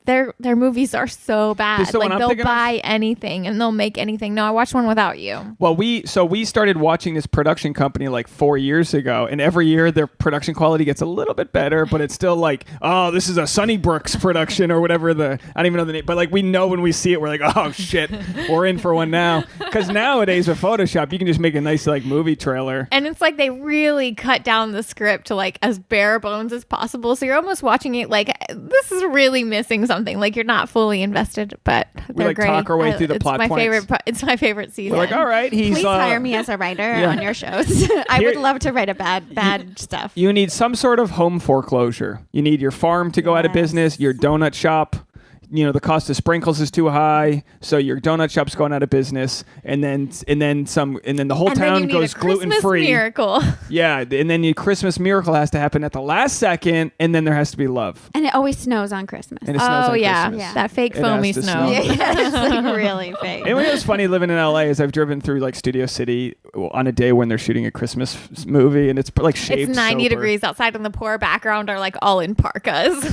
their movies are so bad. Like they'll buy anything and they'll make anything. No, I watched one without you. Well, we started watching this production company like 4 years ago, and every year their production quality gets a little bit better, but it's still like, oh, this is a Sunnybrooks production or whatever I don't even know the name, but like we know when we see it, we're like, oh shit, we're in for one now. Because nowadays with Photoshop, you can just make a nice like movie trailer. And it's like they really cut down the script to like as bare bones as possible, so you're almost watching it like this is really missing something, like you're not fully invested, but they're like great. Talk our way through the plot points. It's my favorite season. We're like, all right, please hire me as a writer on your shows. I would love to write a bad stuff. You need some sort of home foreclosure. You need your farm to go out of business, your donut shop. The cost of sprinkles is too high, so your donut shop's going out of business, and then the whole town goes gluten-free. Miracle. Yeah, and then your Christmas miracle has to happen at the last second, and then there has to be love. And it always snows on Christmas. And it snows on Christmas. Yeah, that fake foamy snow. Yeah, it's like really fake. And what was funny living in LA is I've driven through like Studio City on a day when they're shooting a Christmas movie, and it's like shaved. It's 90 sober. degrees outside, and the poor background are like all in parkas.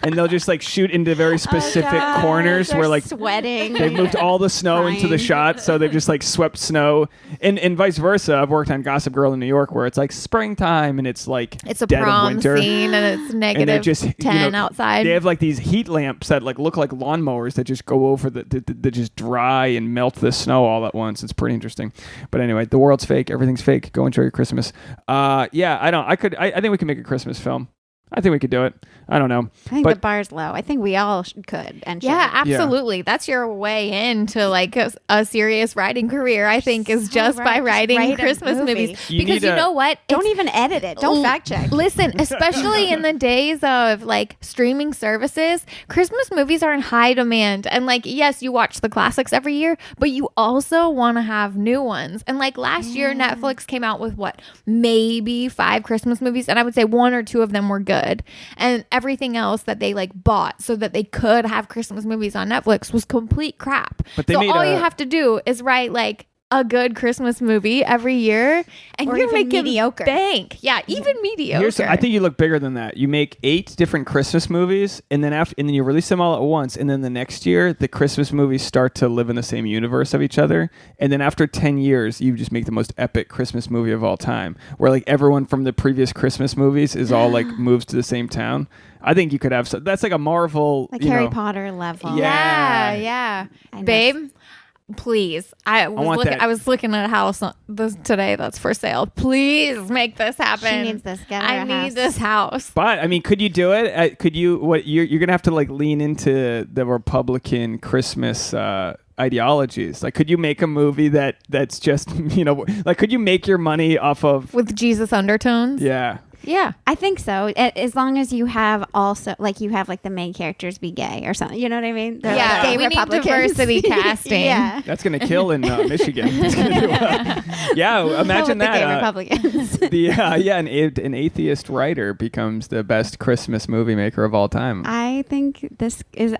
And they'll just like shoot into very specific corners where like sweating. They've moved all the snow into the shot, so they've just like swept snow, and vice versa. I've worked on Gossip Girl in New York where it's like springtime and it's like it's a dead prom of winter. Scene and it's negative just, 10 outside. They have like these heat lamps that like look like lawnmowers that just go over that just dry and melt the snow all at once. It's pretty interesting. But anyway, the world's fake. Everything's fake. Go enjoy your Christmas. I think we can make a Christmas film. I think we could do it. I don't know. I think the bar's low. I think we all could and should. Yeah, absolutely. Yeah. That's your way into like a serious writing career, I think, is just by writing Christmas movies. Because you know what? Don't even edit it. Don't fact check. Listen, especially in the days of like streaming services, Christmas movies are in high demand. And like, yes, you watch the classics every year, but you also want to have new ones. And like last year, Netflix came out with maybe 5 Christmas movies. And I would say 1 or 2 of them were good. And everything else that they like bought so that they could have Christmas movies on Netflix was complete crap. But all you have to do is write like a good Christmas movie every year, and you're making mediocre bank. Yeah, even mediocre. I think you look bigger than that. You make 8 different Christmas movies, and then you release them all at once, and then the next year the Christmas movies start to live in the same universe of each other, and then after 10 years you just make the most epic Christmas movie of all time, where like everyone from the previous Christmas movies is all like moves to the same town. I think you could have that's like a Marvel, like Harry Potter level. Yeah. Babe. Please, I was looking at a house today that's for sale. Please make this happen. She needs this. I need this house. But I mean, could you do it? Could you? What you're gonna have to like lean into the Republican Christmas ideologies. Like, could you make a movie that's just like, could you make your money off of with Jesus undertones? Yeah. Yeah, I think so. As long as you have also you have the main characters be gay or something. You know what I mean? They're gay we Republicans. need diversity casting. Yeah, that's gonna kill in Michigan. Yeah, imagine that. The gay Republicans. An atheist writer becomes the best Christmas movie maker of all time. I think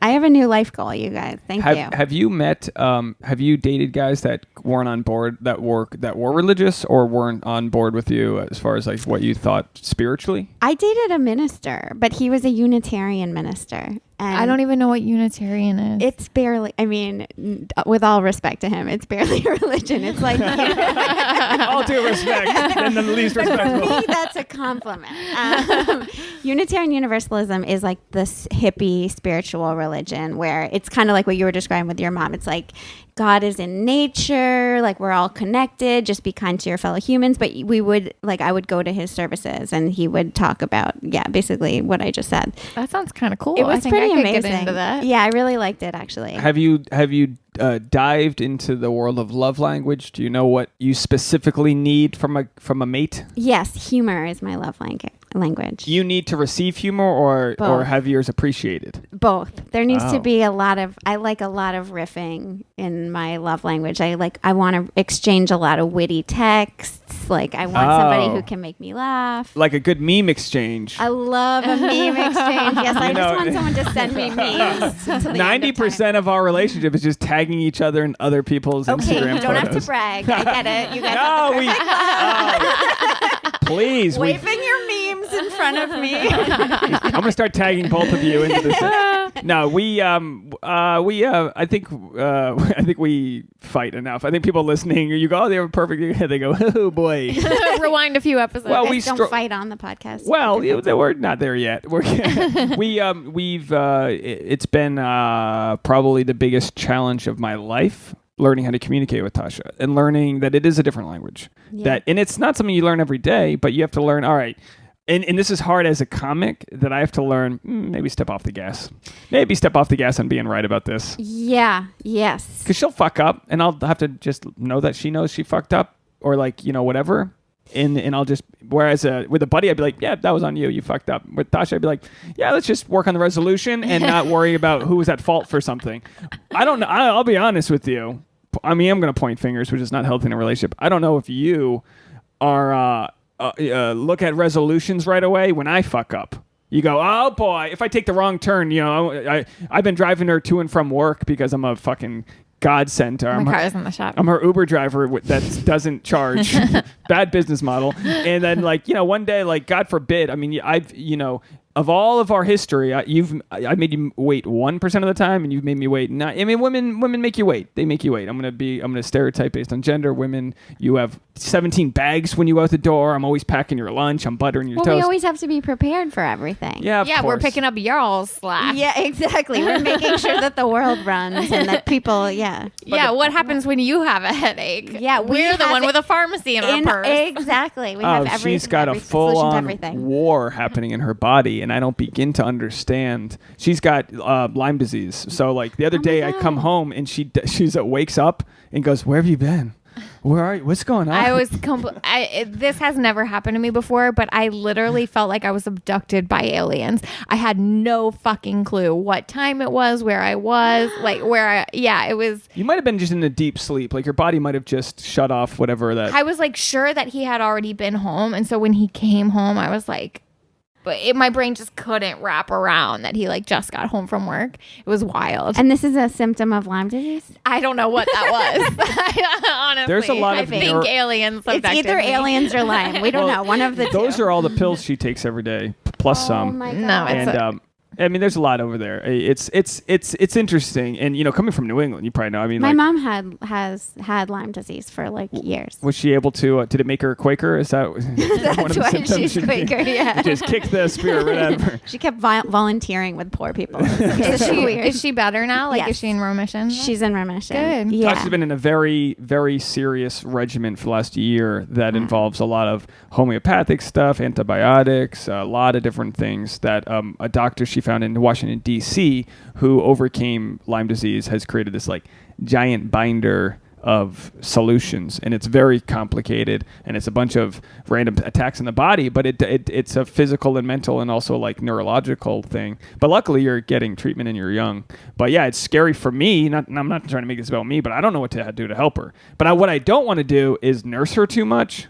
I have a new life goal, you guys. Thank you. Have you met? Have you dated guys that weren't on board that were religious or weren't on board with you as far as what you thought spiritually? I dated a minister, but he was a Unitarian minister. And I don't even know what Unitarian is. It's barely, with all respect to him, it's barely a religion. It's all due respect, and the least respectful. For me, that's a compliment. Unitarian Universalism is this hippie spiritual religion where it's kind of like what you were describing with your mom. It's God is in nature, we're all connected, just be kind to your fellow humans. But we would, I would go to his services and he would talk about, basically what I just said. That sounds kind of cool. It was pretty amazing. Get into that. Yeah, I really liked it, actually. Have you dived into the world of love language? Do you know what you specifically need from a mate? Yes, humor is my love language. You need to receive humor or have yours appreciated? Both. There needs to be I like a lot of riffing in my love language. I want to exchange a lot of witty texts. I want somebody who can make me laugh. Like a good meme exchange. I love a meme exchange. Yes, I just want someone to send me memes. 90% of our relationship is just tagging each other in other people's Instagram photos. Okay, you don't have to brag. I get it. You guys please. Waving your memes in front of me. I'm going to start tagging both of you into this. No, I think we fight enough. I think people listening, you go, oh, they were perfect. They go, oh boy. Rewind a few episodes. Well, we don't fight on the podcast. Well, we're not there yet. It's been probably the biggest challenge of my life, learning how to communicate with Tasha and learning that it is a different language. Yeah. And it's not something you learn every day, but you have to learn, all right. And this is hard as a comic that I have to learn, maybe step off the gas. Maybe step off the gas on being right about this. Yeah, yes. Because she'll fuck up, and I'll have to just know that she knows she fucked up, or whatever. And I'll just, whereas with a buddy, I'd be like, yeah, that was on you. You fucked up. With Tasha, I'd be like, yeah, let's just work on the resolution and not worry about who was at fault for something. I don't know. I'll be honest with you. I'm going to point fingers, which is not healthy in a relationship. I don't know if you are... look at resolutions right away when I fuck up. You go, oh boy, if I take the wrong turn, I've been driving her to and from work because I'm a fucking godsend to her. My car is in the shop. I'm her Uber driver that doesn't charge. Bad business model. And then one day, God forbid, of all of our history, I made you wait 1% of the time, and you've made me wait. Women make you wait. They make you wait. I'm gonna stereotype based on gender. Women, you have 17 bags when you go out the door. I'm always packing your lunch. I'm buttering your toast. We always have to be prepared for everything. Yeah, of course. We're picking up y'all's slack. Yeah, exactly. We're making sure that the world runs and that people. Yeah. What happens when you have a headache? Yeah, we're the one with a pharmacy in our purse. Exactly. We have she's got a full-on war happening in her body. And I don't begin to understand. She's got Lyme disease. So the other day I come home and she wakes up and goes, where have you been? Where are you? What's going on? I was this has never happened to me before, but I literally felt like I was abducted by aliens. I had no fucking clue what time it was, where I was, it was. You might have been just in a deep sleep. Your body might have just shut off whatever that. I was sure that he had already been home. And so when he came home, I was my brain just couldn't wrap around that he just got home from work. It was wild. And this is a symptom of Lyme disease? I don't know what that was. Honestly, there's a lot of I think aliens. It's either aliens or Lyme. We don't know. One of the two. Those are all the pills she takes every day, plus some. My God. No, it's there's a lot over there. It's interesting, and coming from New England, you probably know. My mom has had Lyme disease for years. Was she able to? Did it make her a Quaker? Is that? That's why she's Quaker. Yeah, just kick the spirit right out of her. She kept volunteering with poor people. Is she better now? Yes. Is she in remission? She's in remission. Good. Yeah. Tasha's been in a very, very serious regimen for the last year that involves a lot of homeopathic stuff, antibiotics, a lot of different things that a doctor she found in Washington, D.C., who overcame Lyme disease, has created this giant binder of solutions, and it's very complicated, and it's a bunch of random attacks in the body, but it's a physical and mental and also like neurological thing. But luckily you're getting treatment and you're young. But yeah, it's scary for me. I'm not trying to make this about me, but I don't know what to do to help her. But what I don't want to do is nurse her too much.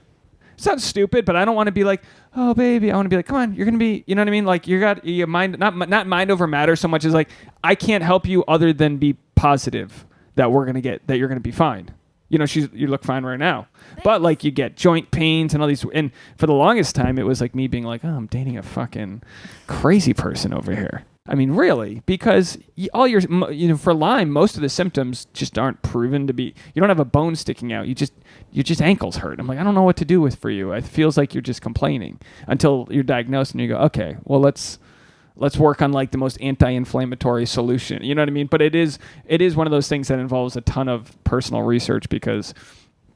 It sounds stupid, but I don't want to be like, oh baby, I want to be like, come on, you're gonna be, you know what I mean? Like you got your mind, not mind over matter so much as like, I can't help you other than be positive that you're gonna be fine. You know, you look fine right now. Thanks. But like you get joint pains and all these, and for the longest time it was like me being like, oh, I'm dating a fucking crazy person over here. I mean, really, because for Lyme, most of the symptoms just aren't proven to be. You don't have a bone sticking out. Your just ankles hurt. I'm like, I don't know what to do for you. It feels like you're just complaining until you're diagnosed and you go, okay, well let's work on like the most anti-inflammatory solution. You know what I mean? But it is one of those things that involves a ton of personal research because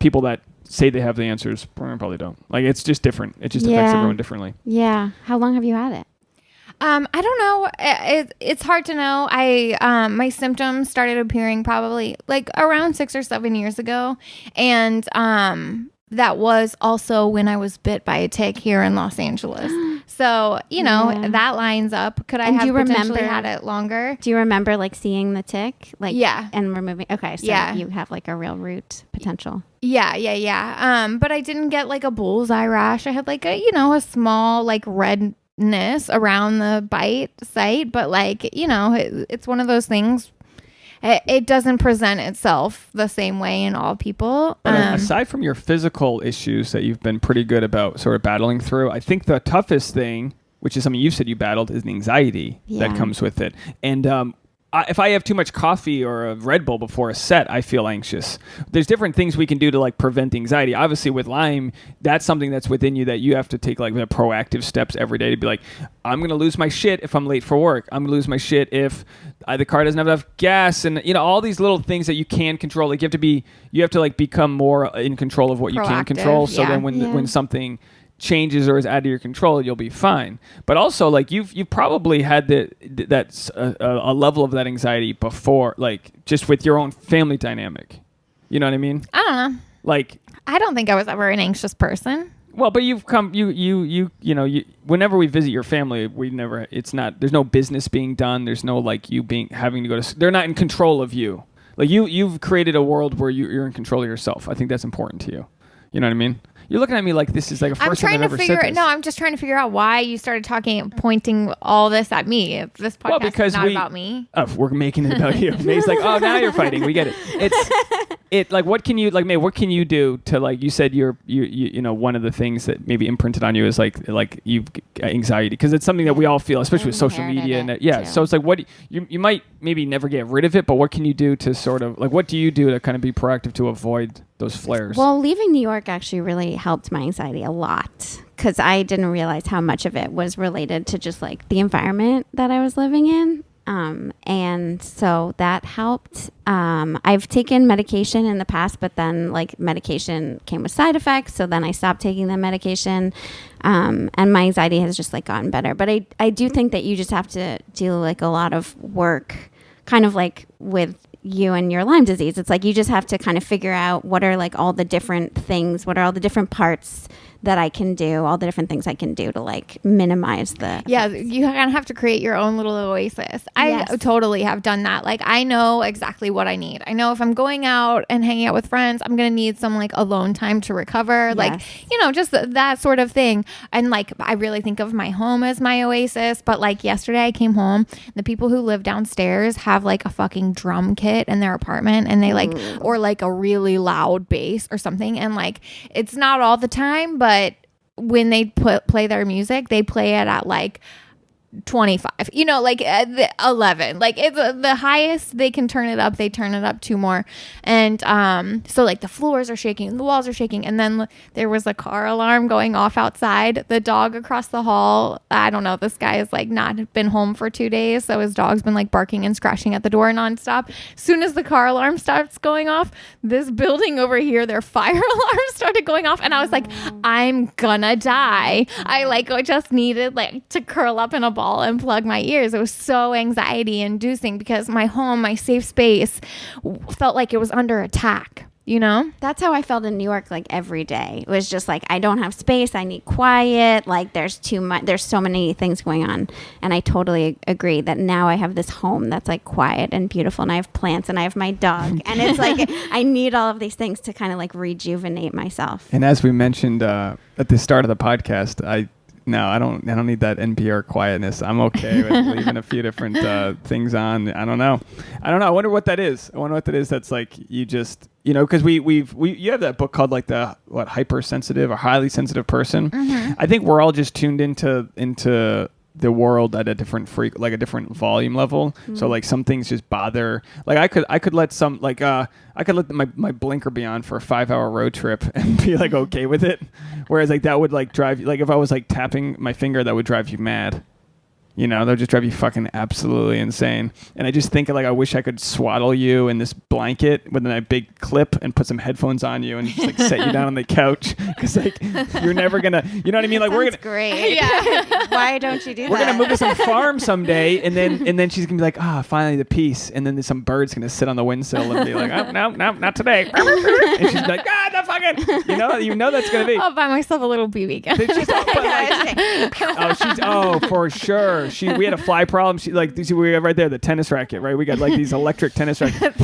people that say they have the answers probably don't. Like it's just different. It just affects everyone differently. Yeah. How long have you had it? I don't know. It's hard to know. My symptoms started appearing probably like around 6 or 7 years ago. And, that was also when I was bit by a tick here in Los Angeles. So, that lines up. Could I have potentially had it longer? Do you remember like seeing the tick? Like, yeah. And removing. Okay. So you have like a real root potential. Yeah. But I didn't get like a bullseye rash. I had like a small like redness around the bite site. But like, it's one of those things. It doesn't present itself the same way in all people. Aside from your physical issues that you've been pretty good about sort of battling through, I think the toughest thing, which is something you said you battled, is the anxiety that comes with it. And if I have too much coffee or a Red Bull before a set, I feel anxious. There's different things we can do to like prevent anxiety. Obviously with Lyme, that's something that's within you that you have to take like the proactive steps every day to be like, I'm going to lose my shit if I'm late for work. I'm going to lose my shit if the car doesn't have enough gas, and all these little things that you can control. Like you have to like become more in control of what you can control. So then when something changes or is out of your control, you'll be fine. But also like you've probably had a level of that anxiety before, like just with your own family dynamic. You know what I mean? I don't know. Like I don't think I was ever an anxious person. Well, but you've come, whenever we visit your family, there's no business being done. There's no like having to go to, they're not in control of you. Like you've created a world where you're in control of yourself. I think that's important to you. You know what I mean? You're looking at me like this is like a first time I've ever said this. No, I'm just trying to figure out why you started pointing all this at me. This podcast is not about me. Oh, we're making it about you. May's like, oh, now you're fighting. We get it. It's like, what can you like, May? What can you do to like? You said you one of the things that maybe imprinted on you is like you've anxiety because it's something that we all feel, especially with social media and that. So it's like what you might maybe never get rid of it, but what can you do to sort of like what do you do to kind of be proactive to avoid those flares? Well, leaving New York actually really helped my anxiety a lot because I didn't realize how much of it was related to just like the environment that I was living in. And so that helped. I've taken medication in the past, but then like medication came with side effects. So then I stopped taking the medication. And my anxiety has just like gotten better. But I do think that you just have to do like a lot of work kind of like with you and your Lyme disease. It's like you just have to kind of figure out what are like all the different things, what are all the different parts that I can do, all the different things I can do to like minimize the effects. You kind of have to create your own little oasis. I totally have done that. Like I know exactly what I need. I know if I'm going out and hanging out with friends, I'm going to need some like alone time to recover. Yes. Like, just that sort of thing. And like, I really think of my home as my oasis, but like yesterday I came home, the people who live downstairs have like a fucking drum kit in their apartment and they like, or like a really loud bass or something. And like, it's not all the time, but when they play their music, they play it at like 25, like the 11, like it's the highest they can turn it up. They turn it up 2 more. And so like the floors are shaking, the walls are shaking. And then there was a car alarm going off outside. The dog across the hall, I don't know, this guy has like not been home for 2 days. So his dog's been like barking and scratching at the door nonstop. As soon as the car alarm starts going off, this building over here, their fire alarm started going off. And I was like, I'm gonna die. I just needed like to curl up in a ball and plug my ears. It was so anxiety inducing because my home, my safe space felt like it was under attack. You know? That's how I felt in New York, like every day. It was just like, I don't have space. I need quiet. Like there's too much. There's so many things going on. And I totally agree that now I have this home that's like quiet and beautiful. And I have plants and I have my dog. And it's like, I need all of these things to kind of like rejuvenate myself. And as we mentioned at the start of the podcast, I don't need that NPR quietness. I'm okay with leaving a few different things on. I don't know. I wonder what that is. That's like you just, you know, because you have that book called like the hypersensitive or highly sensitive person. Mm-hmm. I think we're all just tuned into the world at a different a different volume level. Mm-hmm. So like some things just bother. Like I could let some I could let my blinker be on for a 5-hour road trip and be like okay with it. Whereas like that would like drive you, like if I was like tapping my finger, that would drive you mad. You know, they'll just drive you fucking absolutely insane. And I just think like I wish I could swaddle you in this blanket with a big clip and put some headphones on you and just like set you down on the couch because like you're never gonna, you know what I mean? Like we're gonna great. Yeah. Why don't you do we're that? We're gonna move to some farm someday, and then she's gonna be like, finally the peace. And then some bird's gonna sit on the windsill and be like, oh no, not today. And she's like, the fucking, you know that's gonna be. I'll buy myself a little BB gun. For sure. We had a fly problem. We have right there the tennis racket, right? We got like these electric tennis rackets.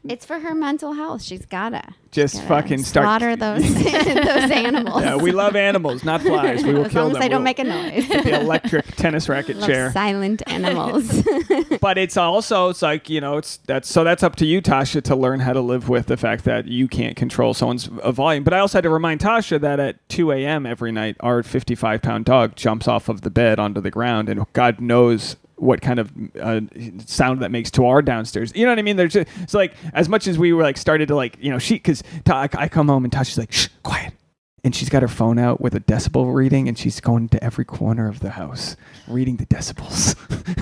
It's for her mental health. She's gotta fucking slaughter those those animals. Yeah, we love animals, not flies. We will kill them. As long as they don't make a noise. The electric tennis racket chair. Silent animals. But it's like, you know, that's up to you, Tasha, to learn how to live with the fact that you can't control someone's volume. But I also had to remind Tasha that at 2 a.m. every night, our 55-pound dog jumps off of the bed onto the ground, and God knows what kind of sound that makes to our downstairs. You know what I mean? There's just, it's like as much as we were like started to like, you know, I come home and Tasha's like, shh, quiet. And she's got her phone out with a decibel reading, and she's going to every corner of the house reading the decibels.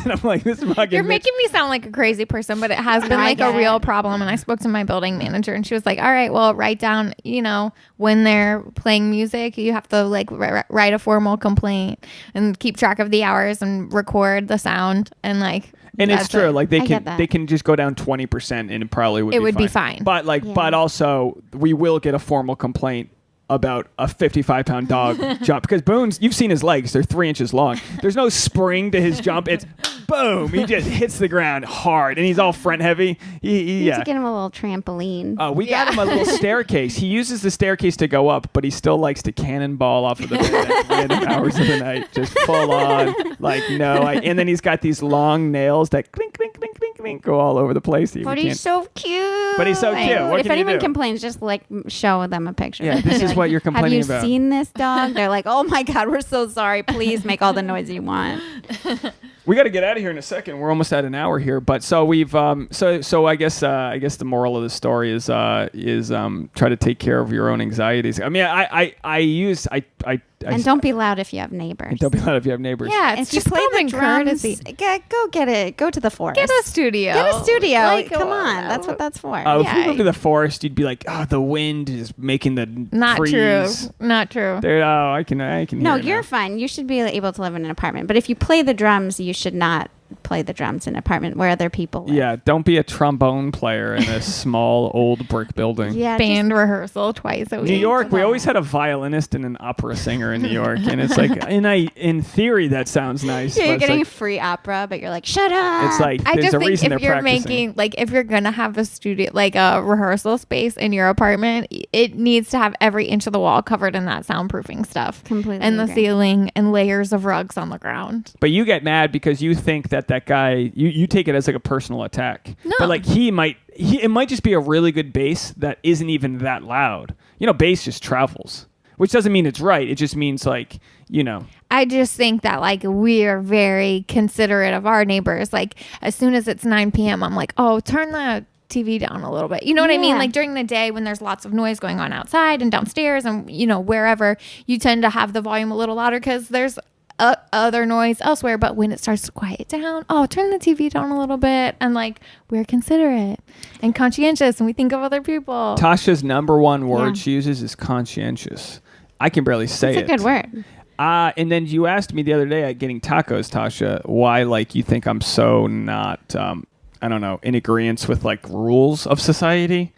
And I'm like, this fucking You're making me sound like a crazy person, but it has been like a real problem. And I spoke to my building manager, and she was like, all right, well, write down, you know, when they're playing music, you have to like write a formal complaint and keep track of the hours and record the sound. And like, and it's true. Like they can just go down 20% and it probably would be fine. But like, but also we will get a formal complaint about a 55-pound dog jump, because Boone's, you've seen his legs, they're 3 inches long. There's no spring to his jump. It's boom, he just hits the ground hard, and he's all front heavy. You need to get him a little trampoline. We got him a little staircase. He uses the staircase to go up, but he still likes to cannonball off of the bed at random hours of the night, just full on, like and then he's got these long nails that clink, clink, clink, clink, clink, go all over the place. But he's so cute. But he's so cute. If anyone complains, just like show them a picture. Yeah, this is what you're complaining about. Have you seen this dog? They're like, oh my God, we're so sorry. Please make all the noise you want. We got to get out of here in a second. We're almost at an hour here, but so we've so I guess the moral of the story is try to take care of your own anxieties. I mean, and don't be loud if you have neighbors. Yeah, it's just common courtesy. Go get it. Go to the forest. Get a studio. Like, come on, that's what that's for. If you go to the forest, you'd be like, the wind is making the trees. Not true. I can. No, you're fine. You should be able to live in an apartment. But if you play the drums, you should not play the drums in an apartment where other people live. Yeah, don't be a trombone player in a small old brick building. Yeah, band rehearsal twice a week. New York, we always had a violinist and an opera singer in New York, and it's like in theory that sounds nice. Yeah, you're getting free opera, but you're like, shut up. It's like there's a reason they're practicing. If you're gonna have a studio, like a rehearsal space in your apartment, it needs to have every inch of the wall covered in that soundproofing stuff. Completely. And the ceiling and layers of rugs on the ground. But you get mad because you think that guy, you take it as like a personal attack. No. But like it might just be a really good bass that isn't even that loud. You know, bass just travels, which doesn't mean it's right. It just means like, you know. I just think that like we're very considerate of our neighbors. Like as soon as it's 9 p.m., I'm like, oh, turn the TV down a little bit. You know what I mean? Like during the day when there's lots of noise going on outside and downstairs and, you know, wherever, you tend to have the volume a little louder because there's other noise elsewhere. But when it starts to quiet down, turn the TV down a little bit. And like, we're considerate and conscientious and we think of other people. Tasha's number one word she uses is conscientious. I can barely say it. It's a good word. And then you asked me the other day at Getting Tacos, Tasha, why like you think I'm so not, I don't know, in agreement with like rules of society.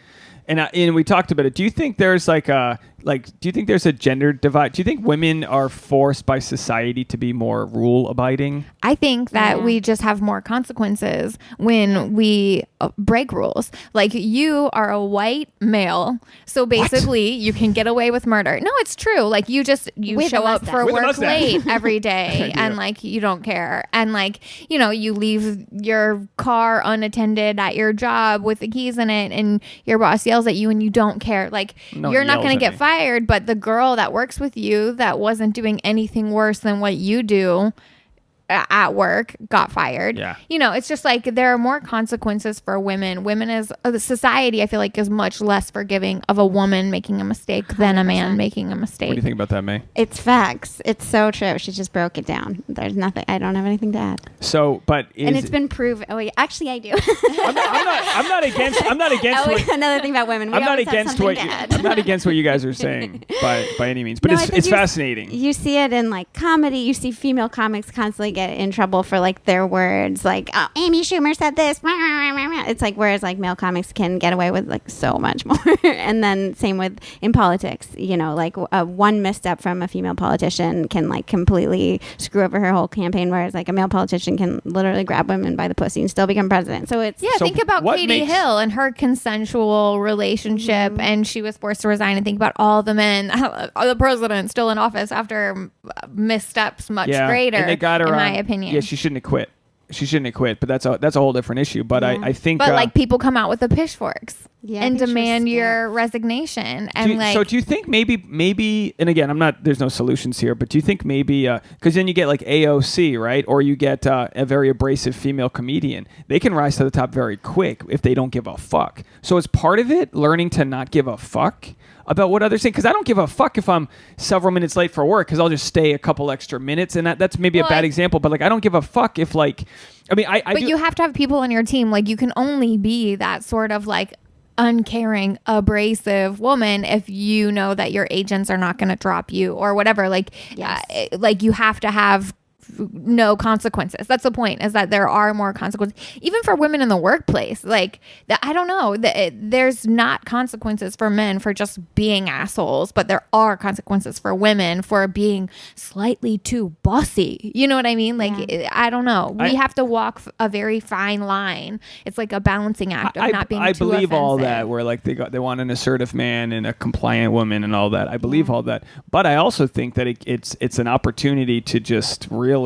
And we talked about it. Do you think there's do you think there's a gender divide? Do you think women are forced by society to be more rule abiding? I think that we just have more consequences when we break rules. Like, you are a white male, so basically you can get away with murder. No, it's true. Like, you show up for work late every day and like you don't care. And like, you leave your car unattended at your job with the keys in it and your boss yells at you and you don't care. Like, you're not going to get fired, but the girl that works with you that wasn't doing anything worse than what you do at work got fired. Yeah. It's just like there are more consequences for women. Women as society, I feel like, is much less forgiving of a woman making a mistake than a man making a mistake. What do you think about that, May? It's facts. It's so true. She just broke it down. There's nothing. I don't have anything to add. So, but and it's been proven. Oh, yeah, actually, I do. I'm not against. Another thing about women. I'm not against what you guys are saying by any means. But it's fascinating. You see it in like comedy. You see female comics constantly get in trouble for like their words, like, oh, Amy Schumer said this. It's like, whereas like male comics can get away with like so much more. And then same with in politics, like one misstep from a female politician can like completely screw over her whole campaign, whereas like a male politician can literally grab women by the pussy and still become president. So it's think about Katie Hill and her consensual relationship, and she was forced to resign. And think about all the men, the president still in office after missteps much greater. And they got her my opinion. Yeah, she shouldn't have quit. But that's a whole different issue. But I think. But like, people come out with the pitchforks and demand your resignation. And so do you think maybe? And again, there's no solutions here. But do you think maybe because then you get like AOC, right? Or you get a very abrasive female comedian. They can rise to the top very quick if they don't give a fuck. So is part of it learning to not give a fuck about what others think? Because I don't give a fuck if I'm several minutes late for work, because I'll just stay a couple extra minutes, and that's maybe a bad example, but like, I don't give a fuck if like, I mean, But you have to have people on your team. Like, you can only be that sort of like uncaring, abrasive woman if you know that your agents are not going to drop you or whatever. Like, like you have to have no consequences. That's the point, is that there are more consequences even for women in the workplace. Like, I don't know, there's not consequences for men for just being assholes, but there are consequences for women for being slightly too bossy. You know what I mean? Like, I don't know, we have to walk a very fine line. It's like a balancing act of not being too believe offensive. all that, where like they want an assertive man and a compliant woman and all that. I believe all that, but I also think that it's an opportunity to just really,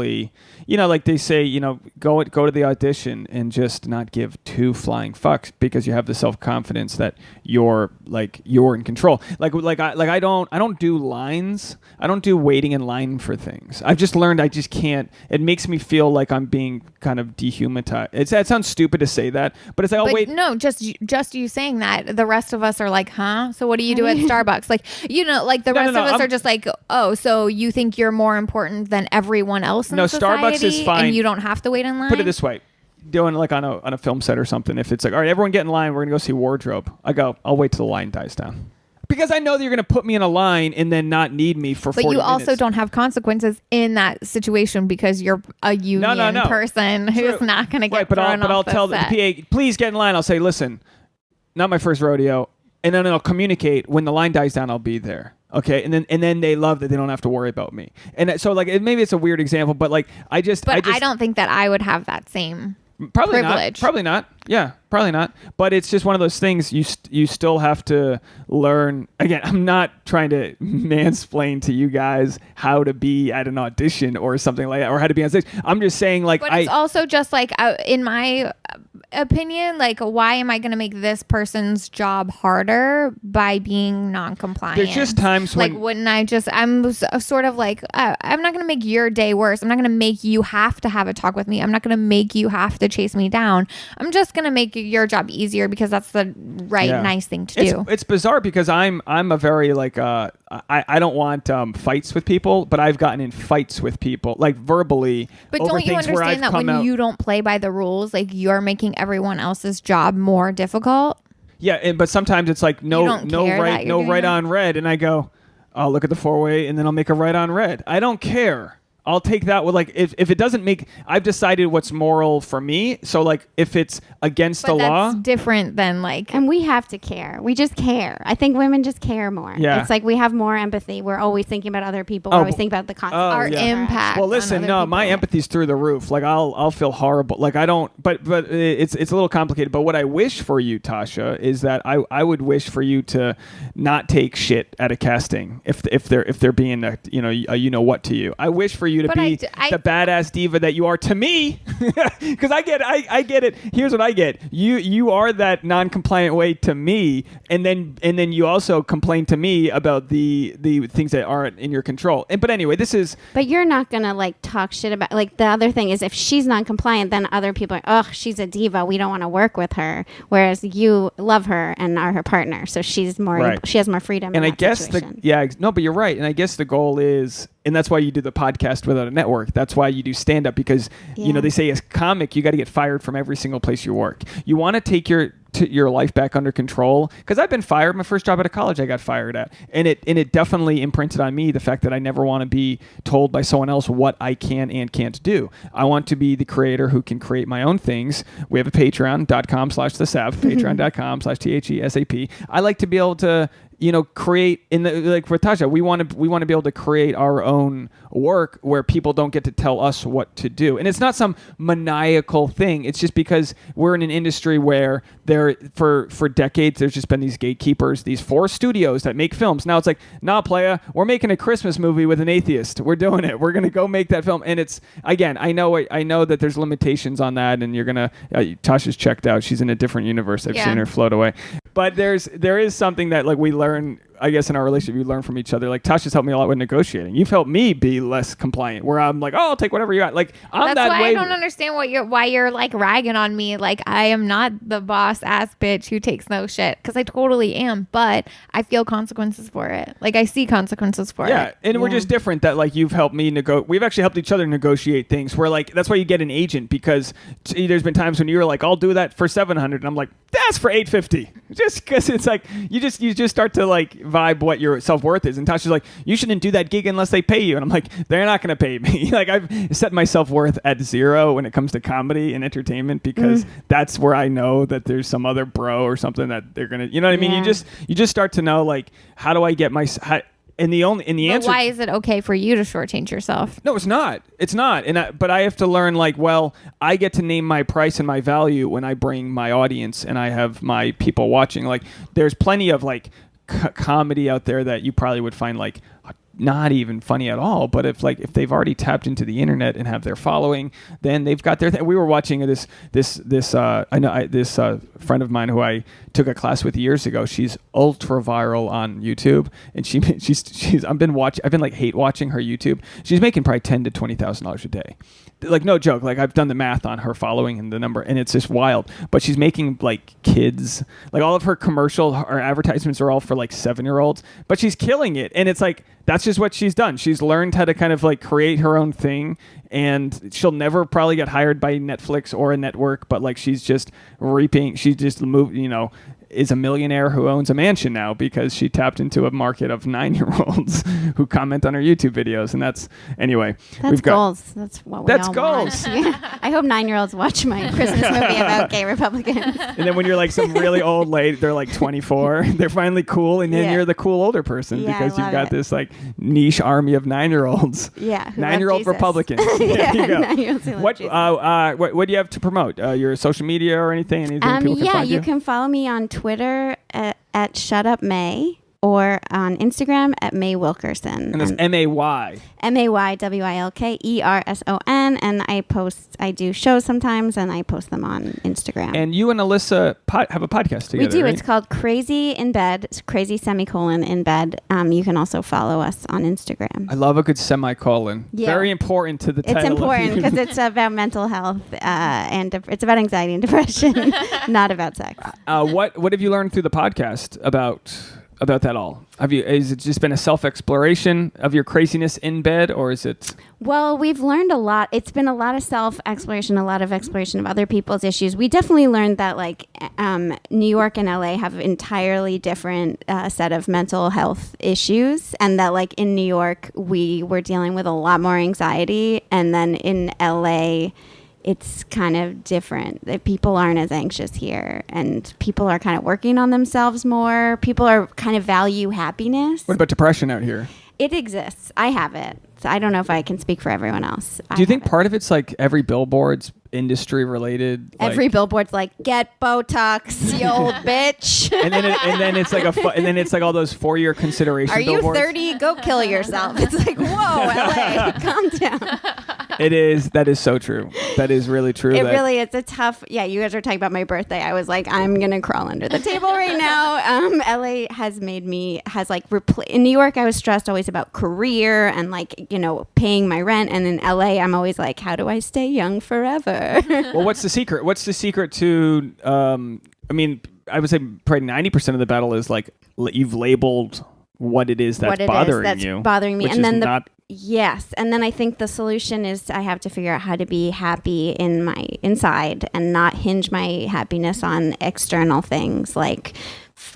like they say, go to the audition and just not give two flying fucks, because you have the self-confidence that you're in control. I don't do lines. I don't do waiting in line for things. I've just learned I just can't. It makes me feel like I'm being kind of dehumanized. It sounds stupid to say that, but it's like, oh, wait. No, just you saying that, the rest of us are like, huh? So what do you do at Starbucks? Like, like the rest of us are just like, oh, so you think you're more important than everyone else in society? Starbucks is fine. And you don't have to wait in line? Put it this way. Doing like on a film set or something, if it's like, all right, everyone get in line, we're gonna go see Wardrobe, I'll wait till the line dies down, because I know that you're gonna put me in a line and then not need me for 40 minutes. But you also don't have consequences in that situation, because you're a union person who's not gonna get thrown off the tell set. the PA, please get in line. I'll say, listen, not my first rodeo, and then I'll communicate when the line dies down, I'll be there. Okay, and then they love that they don't have to worry about me. And so like, maybe it's a weird example, but like, I don't think that I would have that same Probably privilege. Not. Probably not. Yeah, probably not. But it's just one of those things you still have to learn. Again, I'm not trying to mansplain to you guys how to be at an audition or something like that, or how to be on stage. I'm just saying, like, but it's also just like, in my opinion, like, why am I going to make this person's job harder by being non-compliant? There's just times when, like, wouldn't I just? I'm sort of like, I'm not going to make your day worse. I'm not going to make you have to have a talk with me. I'm not going to make you have to chase me down. I'm just going to make your job easier, because that's the nice thing to do. It's bizarre, because I'm a very like I don't want fights with people, but I've gotten in fights with people, like verbally. But don't you understand that when you don't play by the rules, like, you're making everyone else's job more difficult? Yeah, but sometimes it's like no right on red, and I go, I'll look at the 4-way and then I'll make a right on red. I don't care. I'll take that with like if it doesn't make. I've decided what's moral for me. So like if it's against the law, that's different than like. And we have to care. We just care. I think women just care more. Yeah. It's like we have more empathy. We're always thinking about other people. We're always thinking about the consequences. Our impact. Well, listen, no, my empathy's through the roof. Like I'll feel horrible. Like I don't. But it's a little complicated. But what I wish for you, Tasha, is that I would wish for you to not take shit at a casting if they're being a you know what to you. I wish for you to be the badass diva that you are to me, because I get it. Here's what I get. You are that non-compliant way to me, and then you also complain to me about the things that aren't in your control. But anyway, this is. But you're not gonna like talk shit about like the other thing is if she's non-compliant, then other people are, oh, she's a diva. We don't want to work with her. Whereas you love her and are her partner, so she's more. Right. She has more freedom. And in I guess situation. but you're right. And I guess the goal is. And that's why you do the podcast without a network. That's why you do stand-up because, they say as a comic, you got to get fired from every single place you work. You want to take your life back under control. Because I've been fired. My first job out of college, I got fired at. And it definitely imprinted on me the fact that I never want to be told by someone else what I can and can't do. I want to be the creator who can create my own things. We have a patreon.com/thesap, patreon.com/THESAP. I like to be able to create like with Tasha, we want to be able to create our own work where people don't get to tell us what to do. And it's not some maniacal thing. It's just because we're in an industry where for decades, there's just been these gatekeepers, these 4 studios that make films. Now it's like, nah, playa, we're making a Christmas movie with an atheist. We're doing it. We're going to go make that film. And it's, again, I know that there's limitations on that and you're going to, Tasha's checked out. She's in a different universe. I've seen her float away. But there is something that like we learn, I guess in our relationship, you learn from each other. Like Tasha's helped me a lot with negotiating. You've helped me be less compliant where I'm like, oh, I'll take whatever you got. Like I'm That's that why way. I don't understand why you're like ragging on me. Like I am not the boss ass bitch who takes no shit because I totally am, but I feel consequences for it. Like I see consequences for it. Yeah, and we're just different that like you've helped me we've actually helped each other negotiate things where like that's why you get an agent because there's been times when you were like, I'll do that for $700 and I'm like, that's for $850. Just because it's like you just start to like vibe what your self-worth is. And Tasha's like, you shouldn't do that gig unless they pay you. And I'm like, they're not going to pay me. Like I've set my self-worth at 0 when it comes to comedy and entertainment because that's where I know that there's some other bro or something that they're going to, you know what I mean? You just start to know like, how do I get my, answer. Why is it okay for you to shortchange yourself? No, it's not. It's not. But I have to learn like, well, I get to name my price and my value when I bring my audience and I have my people watching. Like there's plenty of like comedy out there that you probably would find like not even funny at all. But if they've already tapped into the internet and have their following, then they've got their we were watching this friend of mine who I took a class with years ago. She's ultra viral on YouTube, and she's I've been like hate watching her YouTube. She's making probably $10,000 to $20,000 a day. Like no joke. Like I've done the math on her following and the number, and it's just wild. But she's making like kids, like all of her her advertisements are all for like 7-year-olds. But she's killing it, and it's like that's just what she's done. She's learned how to kind of like create her own thing, and she'll never probably get hired by Netflix or a network. But like she's just reaping. She just moved, is a millionaire who owns a mansion now because she tapped into a market of 9-year-olds who comment on her YouTube videos. And that's goals. That's what we all goals. Want. Yeah. I hope 9-year-olds watch my Christmas movie about gay Republicans. And then when you're like some really old lady, they're like 24, they're finally cool. And then you're the cool older person because you've got this like niche army of 9-year-olds. Yeah. 9-year-old Republicans. Yeah, there you go. 9-year-olds what do you have to promote? Your social media or anything? Anything people can find you can follow me on Twitter at Shut Up May or on Instagram at May Wilkerson. And that's MAY. MAYWILKERSON. And I do shows sometimes and I post them on Instagram. And you and Alyssa have a podcast together. We do. Right? It's called Crazy in Bed, Crazy semicolon in Bed. You can also follow us on Instagram. I love a good semicolon. Yeah. Very important to the title. It's important because it's about mental health and it's about anxiety and depression, not about sex. What have you learned through the podcast about about that all? Has it just been a self-exploration of your craziness in bed, or is it? Well, we've learned a lot. It's been a lot of self-exploration, a lot of exploration of other people's issues. We definitely learned that New York and LA have entirely different set of mental health issues, and that in New York we were dealing with a lot more anxiety, and then in LA it's kind of different. People aren't as anxious here, and people are kind of working on themselves more. People are kind of value happiness. What about depression out here? It exists. I have it. So I don't know if I can speak for everyone else. Do you think part of it's every billboard's industry related? Every billboard's get Botox, you old bitch. and then it's all those 4-year consideration. Are you billboards. 30? Go kill yourself. It's whoa, LA, calm down. It is. That is so true. That is really true. Really is a tough. Yeah, you guys were talking about my birthday. I was I'm gonna crawl under the table right now. LA has made me in New York I was stressed always about career and paying my rent, and in LA I'm always how do I stay young forever? Well, what's the secret? What's the secret to? I would say probably 90% of the battle is you've labeled what it is that's bothering me, and then yes, and then I think the solution is I have to figure out how to be happy in my inside and not hinge my happiness on external things like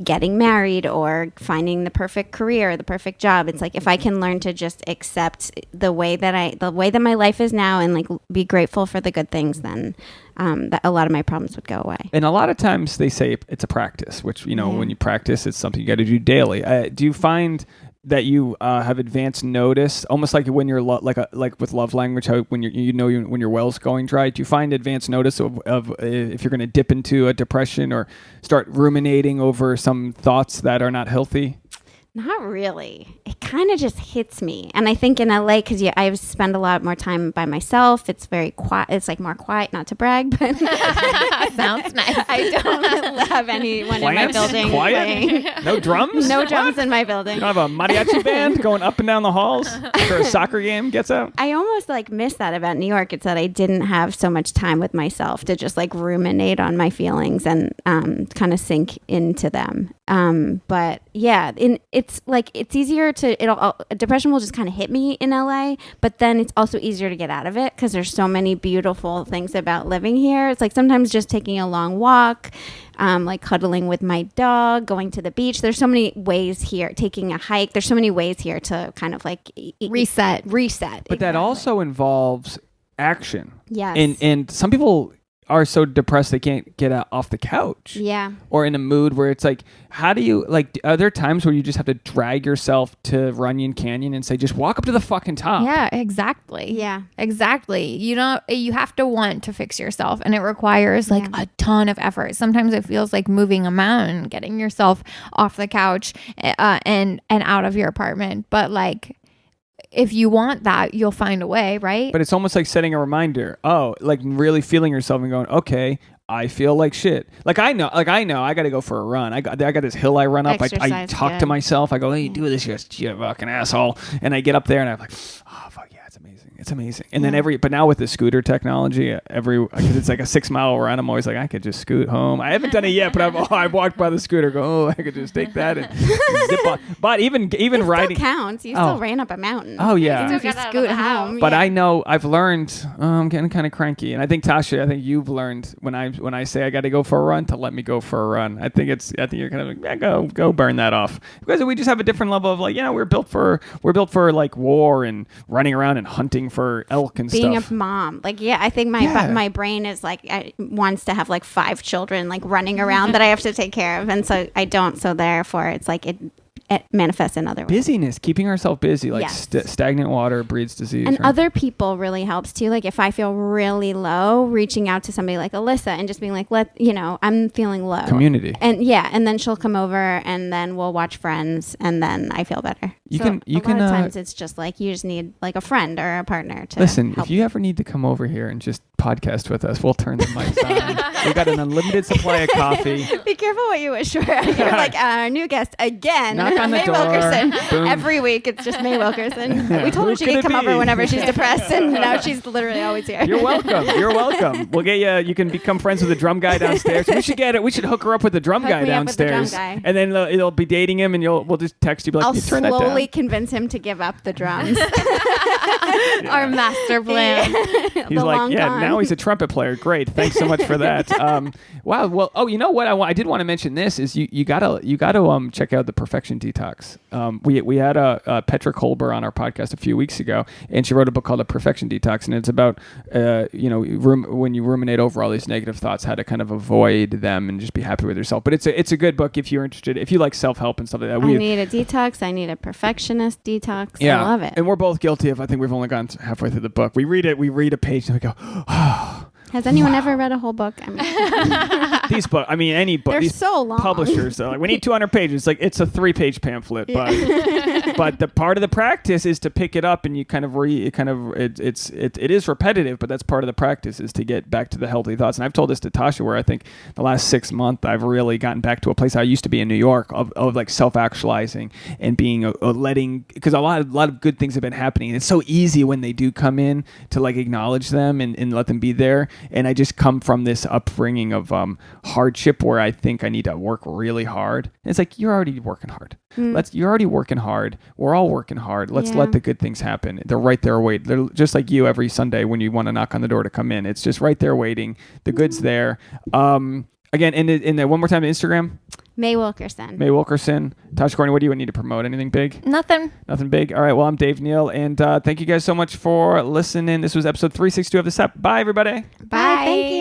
getting married or finding the perfect career, the perfect job. It's if I can learn to just accept the way that my life is now and be grateful for the good things, then that a lot of my problems would go away. And a lot of times they say it's a practice, which when you practice, it's something you got to do daily. Do you find that you have advanced notice, almost like when you're like with love language, how when when your well's going dry? Do you find advanced notice of if you're going to dip into a depression or start ruminating over some thoughts that are not healthy? Not really. It kind of just hits me. And I think in LA, because I spend a lot more time by myself, it's very quiet. It's more quiet, not to brag, but sounds nice. I don't have anyone in my building. Quiet? Playing. No drums? No drums in my building. You don't have a mariachi band going up and down the halls after a soccer game gets out? I almost miss that about New York. It's that I didn't have so much time with myself to just ruminate on my feelings and kind of sink into them. But yeah, it's easier to depression will just kind of hit me in LA, but then it's also easier to get out of it because there's so many beautiful things about living here. It's sometimes just taking a long walk, cuddling with my dog, going to the beach. There's so many ways here, taking a hike. There's so many ways here to kind of reset. But exactly. That also involves action. Yes. And some people are so depressed they can't get off the couch. Yeah. Or in a mood where it's how do you are there times where you just have to drag yourself to Runyon Canyon and say just walk up to the fucking top? Yeah, exactly. Yeah. Exactly. You have to want to fix yourself, and it requires a ton of effort. Sometimes it feels like moving a mountain, getting yourself off the couch and out of your apartment, but if you want that, you'll find a way, right? But it's almost like setting a reminder. Oh, really feeling yourself and going, okay, I feel like shit. I know I got to go for a run. I got this hill I run up. I talk to myself. I go, hey, do this, you fucking asshole. And I get up there and I'm oh, fuck yeah, it's amazing. It's amazing. And then but now with the scooter technology, because it's a 6 mile run, I'm always I could just scoot home. I haven't done it yet, but I've walked by the scooter, go, I could just take that and zip on. But even it riding still counts. You still ran up a mountain. Oh yeah. If you scoot home. But I know I've learned. I'm getting kind of cranky, and I think Tasha, you've learned when I say I got to go for a run to let me go for a run. I think you're kind of go burn that off, because we just have a different level of we're built for war and running around and hunting for elk and being stuff. A mom, I think my brain is wants to have 5 children running around that I have to take care of, and so I don't. So therefore, it's it manifests in other ways. Busyness, keeping ourselves busy, yes. Stagnant water breeds disease. And right? Other people really helps too. If I feel really low, reaching out to somebody like Alyssa and just being I'm feeling low. Community. And then she'll come over and then we'll watch Friends and then I feel better. A lot of times it's just you just need a friend or a partner to listen. help. If you ever need to come over here and just podcast with us. We'll turn the mics on. We got an unlimited supply of coffee. Be careful what you wish for. You're like our new guest again. Knock on the May door. Wilkerson. Boom. Every week it's just May Wilkerson. Yeah. We told her she could come over whenever she's depressed, and now she's literally always here. You're welcome. You're welcome. We'll get you. You can become friends with the drum guy downstairs. We should get it. We should hook her up with the drum guy downstairs, and then it'll be dating him, and we'll just text you like, I'll you turn that down. slowly convince him to give up the drums. Our master plan. He's like, now he's a trumpet player. Great, thanks so much for that. Wow. Well, you know what? I did want to mention this is you gotta check out the Perfection Detox. We had Petra Kolber on our podcast a few weeks ago, and she wrote a book called The Perfection Detox, and it's about when you ruminate over all these negative thoughts, how to kind of avoid them and just be happy with yourself. But it's a good book if you're interested, if you like self-help and stuff like that. I need a detox. I need a perfectionist detox. Yeah, I love it. And we're both guilty of. I think we've only gone halfway through the book. We read a page and we go, oh. Has anyone ever read a whole book? I mean, these books. I mean, any book. They're these so long. Publishers, we need 200 pages. Like it's a 3-page pamphlet, but the part of the practice is to pick it up and you kind of it is repetitive, but that's part of the practice is to get back to the healthy thoughts. And I've told this to Tasha, where I think the last 6 months I've really gotten back to a place I used to be in New York of like self-actualizing and being letting, because a lot of good things have been happening. And it's so easy when they do come in to like acknowledge them and let them be there. And I just come from this upbringing of hardship where I think I need to work really hard. And it's like, you're already working hard. You're already working hard. We're all working hard. Let's let the good things happen. They're right there waiting. They're just like you every Sunday when you want to knock on the door to come in. It's just right there waiting. The good's there. Again, in the one more time, Instagram. May Wilkerson. May Wilkerson. Tasha Courtney, what do you need to promote? Anything big? Nothing big. All right. Well, I'm Dave Neal, and thank you guys so much for listening. This was episode 362 of the SAP. Bye, everybody. Bye. Thank you.